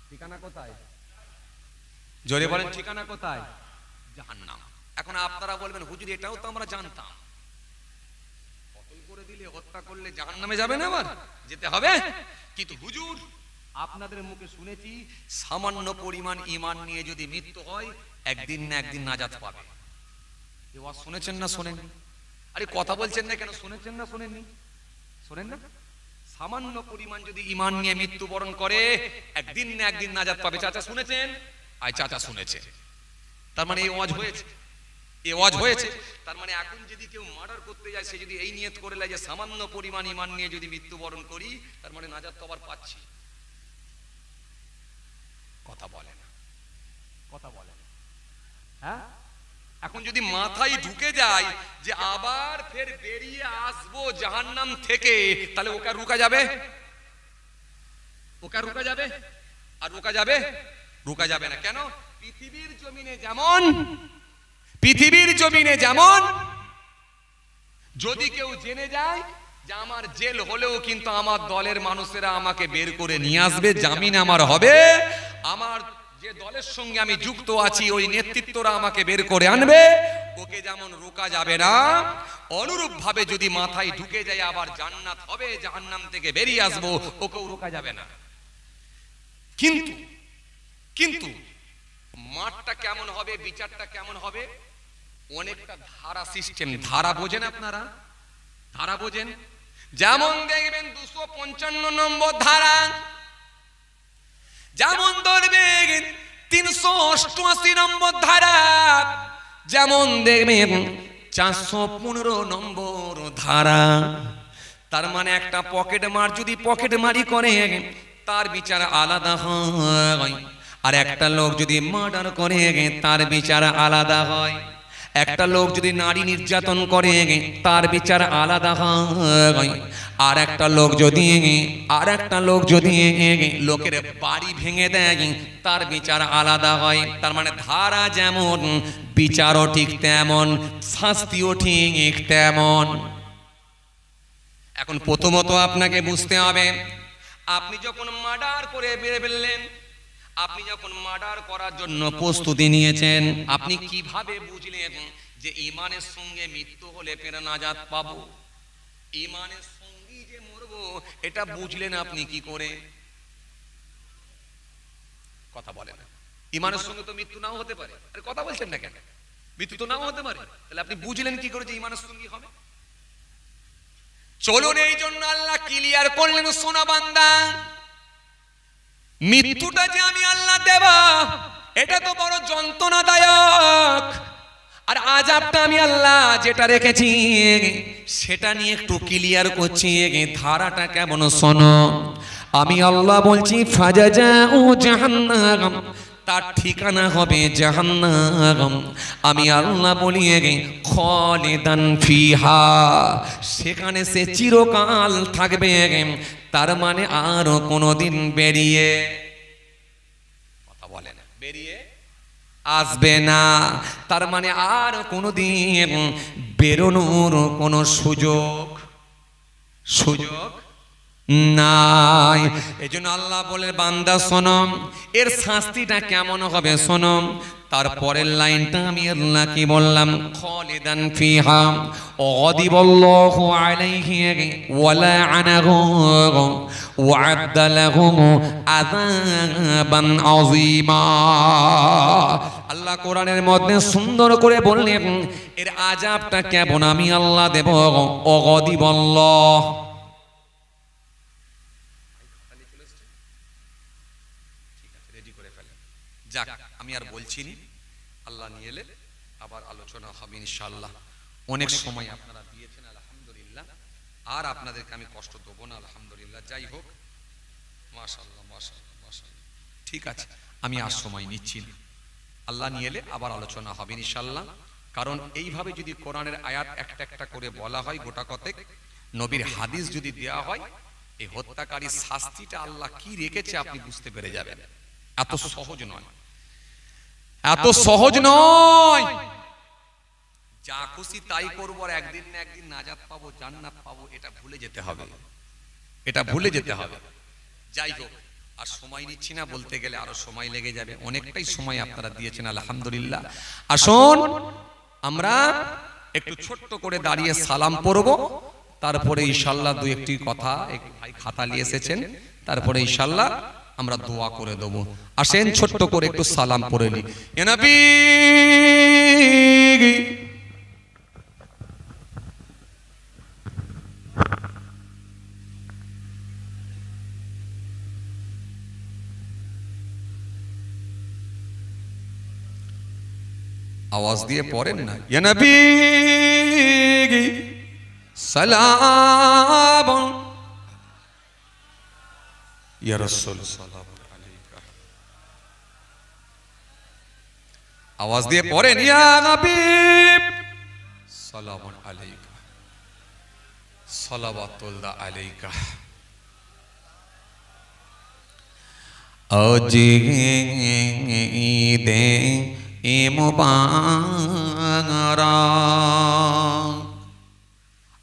ঠিকানা কোথায়? জোরে বলেন, ঠিকানা কোথায়? জাহান্নাম। এখন আপনারা বলবেন, হুজুর এটাও তো আমরা জানতাম, কতল করে দিলে, হত্যা করলে জাহান্নামে যাবে না, আবার যেতে হবে। কিন্তু হুজুর আপনাদের মুখে শুনেছি, সামান্য পরিমাণ ঈমান নিয়ে যদি মৃত্যু হয়, একদিন না একদিন নাজাত পাবে। এ ওয়াজ শুনেছেন না শোনেননি? আরে কথা বলছেন না কেন? শুনেছেন না শোনেননি? শোনেন না? সামান্য পরিমাণ যদি ঈমান নিয়ে মৃত্যুবরণ করে, একদিন না একদিন নাজাত পাবে। চাচা শুনেছেন? আয় চাচা শুনেছে। তার মানে এই ওয়াজ হয়েছে, এই ওয়াজ হয়েছে। তার মানে এখন যদি কেউ মার্ডার করতে যায়, সে যদি এই নিয়ত করে নেয় যে সামান্য পরিমাণ ঈমান নিয়ে যদি মৃত্যুবরণ করি, তার মানে নাজাত তো আবার পাচ্ছি। কথা বলে না, কথা বলে না। হ্যাঁ, এখন যদি মাথায় ঢুকে যায় যে আবার ফের বেরিয়ে আসবো জাহান্নাম থেকে, তাহলে ওকে রুকা যাবে? ওকে রুকা যাবে? আর রুকা যাবে? রোকা যাবে না। কেন? পৃথিবীর জমিনে যেমন যদি কেউ জেনে যায় যে আমার জেল হলেও কিন্তু আমার দলের মানুষেরা আমাকে বের করে নিয়ে আসবে, জামিন আমার হবে, আমার যে দলের সঙ্গে আমি যুক্ত আছি ওই নেতৃত্বরা আমাকে বের করে আনবে, ওকে যেমন রোকা যাবে না, অনুরূপ ভাবে যদি মাথায় ঢুকে যায় আবার জান্নাত হবে, জাহান্নাম থেকে বেরিয়ে আসবো, ওকেও রোকা যাবে না। কিন্তু মাঠটা কেমন হবে, বিচারটা কেমন হবে? অনেকটা ধারা সিস্টেম। ধারা বোঝেন আপনারা? ধারা বোঝেন? যেমন দেখবেন 255 নম্বর ধারা, যেমন ধরবেন 388 নম্বর ধারা, যেমন দেখবেন 415 নম্বর ধারা। তার মানে একটা পকেট মার যদি পকেট মারি করে তার বিচার আলাদা হয়, আর একটা লোক যদি মার্ডার করে তার বিচার আলাদা হয়। একটা লোক যদি নারী নির্যাতন করে তার বিচার আলাদা হয়, আর একটা লোক যদি লোকের বাড়ি ভেঙে দেয় তার বিচার আলাদা হয়। তার মানে ধারা যেমন বিচারও ঠিক তেমন, শাস্তিও ঠিক তেমন। এখন প্রথমত আপনাকে বুঝতে হবে, আপনি যখন মার্ডার করে বের ফেললেন, আপনি যখন মার্ডার করার জন্য প্রস্তুতি নিয়েছেন, আপনি কিভাবে বুঝলেন যে ঈমানের সঙ্গে মৃত্যু হলে ফের নাজাত পাবো? ঈমানের সঙ্গেই যে মরবো এটা বুঝলেন আপনি কি করে? কথা বলেন। ঈমানের সঙ্গে তো মৃত্যু নাও হতে পারে। আরে কথা বলছেন না কেন? মৃত্যু তো নাও হতে পারে, তাহলে আপনি বুঝলেন কি করে যে ঈমানের সঙ্গী হবে? চলুন, এই জন্য আল্লাহ ক্লিয়ার করলেন, সোনা বান্দা, মৃত্যুটা যে আমি আল্লাহ দেব এটা তো বড় যন্ত্রণাদায়ক, আর আযাবটা আমি আল্লাহ যেটা রেখেছি সেটা নিয়ে একটু ক্লিয়ার করছি। ধারাটা কেমন শোনো। আমি আল্লাহ বলছি ফাজাজাউ জাহান্নাম, তার ঠিকানা হবে জাহান্নাম। আমি আল্লাহ বলি খালিদান ফিহা, সেখানে সে চিরকাল থাকবে। তার মানে আর কোনোদিন বেরিয়ে, কথা বলে না, বেরিয়ে আসবে না। তার মানে আর কোনোদিন বেরোনোর কোনো সুযোগ নাই। এজন্য আল্লাহ বলে বান্দা শোনো, এর শাস্তিটা কেমন হবে শোনো। তারপরের লাইনটা আমি আল্লাহ কি বললাম, খালিদান ফিহা গাদিবাল্লাহু আলাইহি ওয়া লা'আনাহু ওয়া আ'আদ্দা লাহু আযাবান আযীমা। আল্লাহ কোরআনের মধ্যে সুন্দর করে বললেন এর আযাবটা কেমন আমি আল্লাহ দেব। গাদিবাল্লাহ, যাক আমি আর বলছি না, আল্লাহ নিয়ে এলে আবার আলোচনা হবে ইনশাআল্লাহ। অনেক সময় আপনারা দিয়েছেন আলহামদুলিল্লাহ, আর আপনাদেরকে আমি কষ্ট দেবো না আলহামদুলিল্লাহ। যাই হোক, মাশাআল্লাহ মাশাআল্লাহ মাশাআল্লাহ, ঠিক আছে, আমি আর সময় নিচ্ছি না, আল্লাহ নিয়ে এলে আবার আলোচনা হবে ইনশাআল্লাহ। কারণ এইভাবে যদি কোরআনের আয়াত একটা একটা করে বলা হয়, গোটা কতেক নবীর হাদিস যদি দেওয়া হয়, এই হত্যাকারী শাস্তিটা আল্লাহ কি রেখেছে আপনি বুঝতে পেরে যাবেন। এত সহজ নয়, এত সহজ নয়। যা খুশি তাই করবো আর একদিন না একদিন নাজাত পাবো, জান্নাত পাবো, এটা ভুলে যেতে হবে, এটা ভুলে যেতে হবে। যাই হোক, আর সময় নিচ্ছি না, বলতে গেলে আরো সময় লেগে যাবে। অনেকটাই সময় আপনারা দিয়েছেন আলহামদুলিল্লাহ। আসুন আমরা একটু ছোট্ট করে দাঁড়িয়ে সালাম পড়ব, তারপরে ইনশাআল্লাহ দুই একটি কথা, এক ভাই খাতা নিয়ে এসেছেন, তারপরে ইনশাআল্লাহ আমরা দোয়া করে দেবো। আসেন ছোট্ট করে একটু সালাম পড়ে নি। ইয়া নবী, আওয়াজ দিয়ে পড়েন না। ইয়া নবী সালাম, ইয়া রাসূল সালাম আলাইকা। আওয়াজ দিয়ে পড়েন, ইয়া নবী সালাম আলাইকা, সালাওয়াতুল্লাহ আলাইকা। আজ ঈদে মুবারক,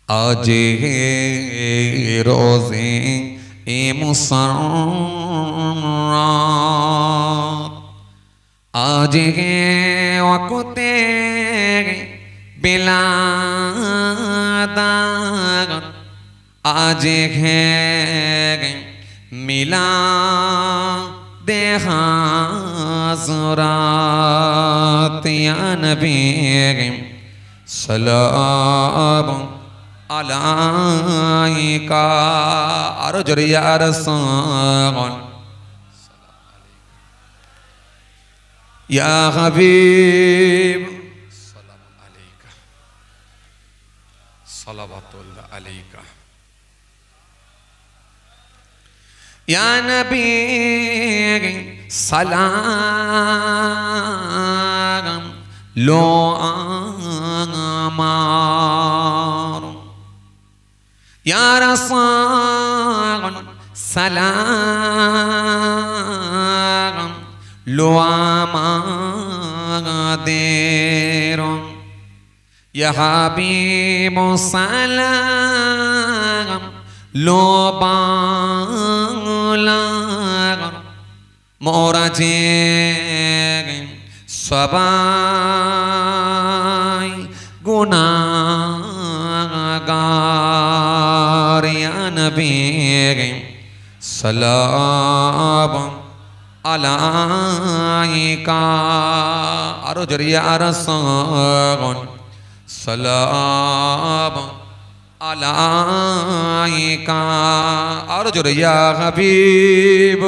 আজ রোজে মুসররত, আজ ওয়াক্তে বিলাদাত, আজ মিলাদে হাজরাত। ইয়া নবী সালাম আলাইকা, আরো জোরে ইয়া রাসূল, ইয়া হাবিব সালাম আলাইকা, সালাওয়াতুল্লাহ আলাইকা। ইয়া নবী সালাম লো আমার, ইয়া রাসূল সালাম লো আমাদের, ইয়া হাবিব সালাম লো বাংলার, মোরা যে সবাই গুনাহগার। ইয়া নবী সালাম আলাইকা, আরো জোরে ইয়া রাসূল সালাম আলাইকা, আরো জোরে ইয়া হাবিব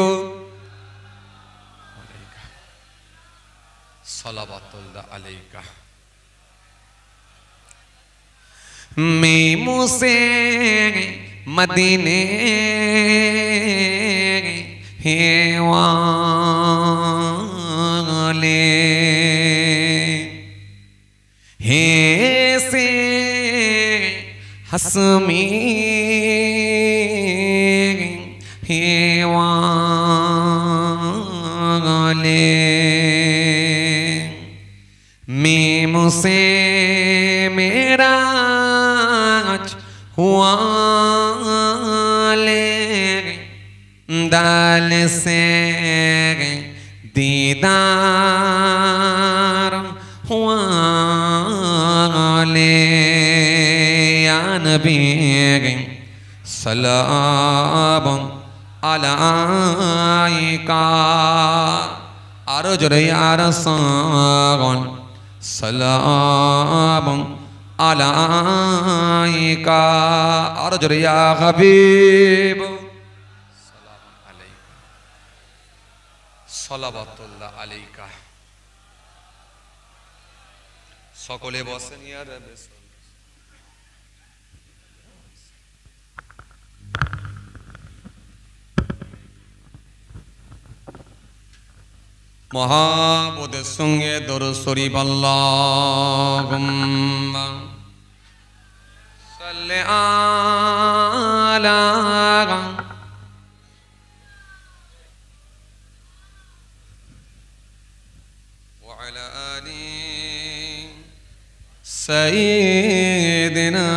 সালাওয়াতুল্লাহ আলাইকা। मैं मुझसे मदीने हैं वाले हैं से हसमी हैं वाले, मैं मुझसे मेरा हुआ ले दाल से दीदार हुआ ले। या नबी सलाम अलैका, आरो जोरे या रसूल सलाम अलैका, और जोरे या हबीब सलाम अलैका, सलावतुल्लाह अलैका। সকলে বসেন ইয়া রাসূল। মহাবোধের সঙ্গে দরুদ শরীফ আল্লাহুম্মা সাল্লি আলা ওয়া আলা আলি সাইয়্যিদিনা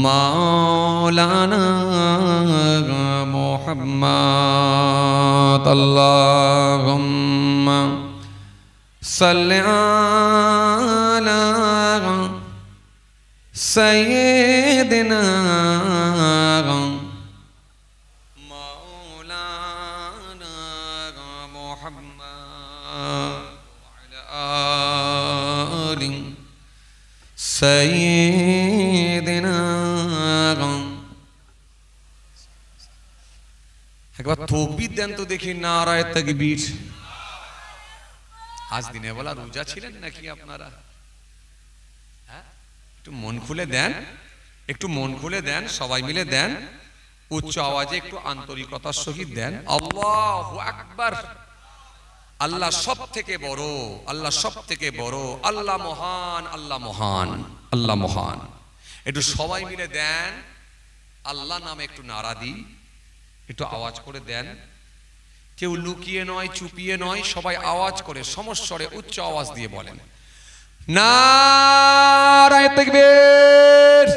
মাওলানা মুহাম্মদ। আল্লাহুম্মা সাল্লি আলা সাইয়্যিদিনা মাওলানা মুহাম্মদ ওয়া আলা আলি সাইয়্যিদিনা। একবার তাকবীর দেন তো দেখি, নারায়ে তাকবীর। আজ দিনে বেলা রোজা ছিলেন নাকি আপনারা? হ্যাঁ, একটু মন খুলে দেন, একটু মন খুলে দেন, সবাই মিলে দেন, উচ্চ আওয়াজে একটু আন্তরিকতার সহিত দেন। আল্লাহু আকবার। আল্লাহ সব থেকে বড়, আল্লাহ সব থেকে বড়, আল্লাহ মহান, আল্লাহ মহান, আল্লাহ মহান। একটু সবাই মিলে দেন, আল্লাহ নামে একটু নারা দিই। একটু আওয়াজ করে দেন। কেউ লুকিয়ে নয়, চুপিয়ে নয়, সবাই আওয়াজ করে সমস্বরে উচ্চ আওয়াজ দিয়ে বলেন, নারায়ে তাকবীর।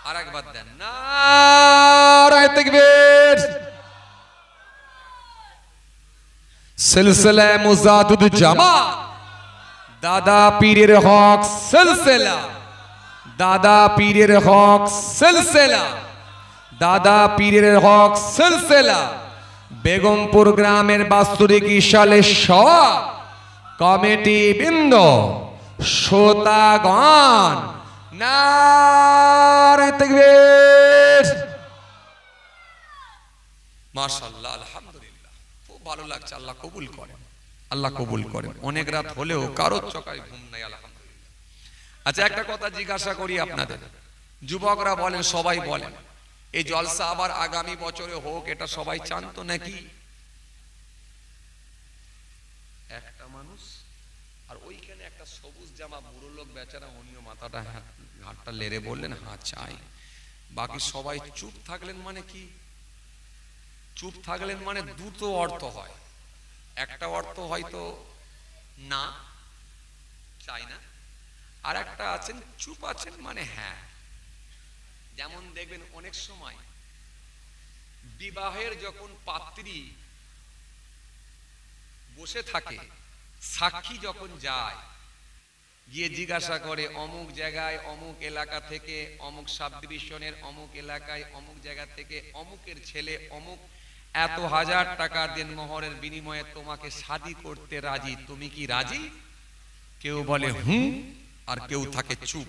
আরেকবার দেন, নারায়ে তাকবীর। সিলসিলা মুজাদ্দিদ জামাত দাদা পীরের হক সিলসিলা, দাদা পীরের হক সিলসিলা, দাদা পীরের হক সিলসিলা বেগমপুর গ্রামের বাৎসরিক ইশালের সওয়াব কমিটি বৃন্দ, শ্রোতাগণ, নারায়ে তাকবীর। মাশাআল্লাহ, আলহামদুলিল্লাহ, খুব ভালো লাগছে। আল্লাহ কবুল করেন, আল্লাহ কবুল করেন। অনেক রাত হলেও কারোর চোখে ঘুম নাই, আলহামদুলিল্লাহ। আচ্ছা, একটা কথা জিজ্ঞাসা করি আপনাদের, যুবকরা বলেন, সবাই বলেন, এই জলসা আবার আগামী বছরে হোক, এটা সবাই চান তো নাকি? একটা মানুষ আর ওইখানে একটা সবুজ জামা বুড়ো লোক বেচারা, উনিও মাথাটা হাতটা লেড়ে বললেন হ্যাঁ চাই। বাকি সবাই চুপ থাকলেন। মানে কি চুপ থাকলেন? মানে দুটো অর্থ হয়। একটা অর্থ হয়তো না চাই না, আর একটা আছেন চুপ আছেন মানে হ্যাঁ। যেমন দেখবেন অনেক সময় বিবাহের যখন পাত্রী বসে থাকে, সাক্ষী যখন যায়, গিয়ে জিজ্ঞাসা করে অমুক জায়গায় অমুক এলাকা থেকে, অমুক সাব ডিভিশনের অমুক এলাকায় অমুক জায়গা থেকে অমুকের ছেলে অমুক এত হাজার টাকা দেনমোহরের বিনিময়ে তোমাকে শাদী করতে রাজি, তুমি কি রাজি? কেউ বলে হুম, আর কেউ থাকে চুপ।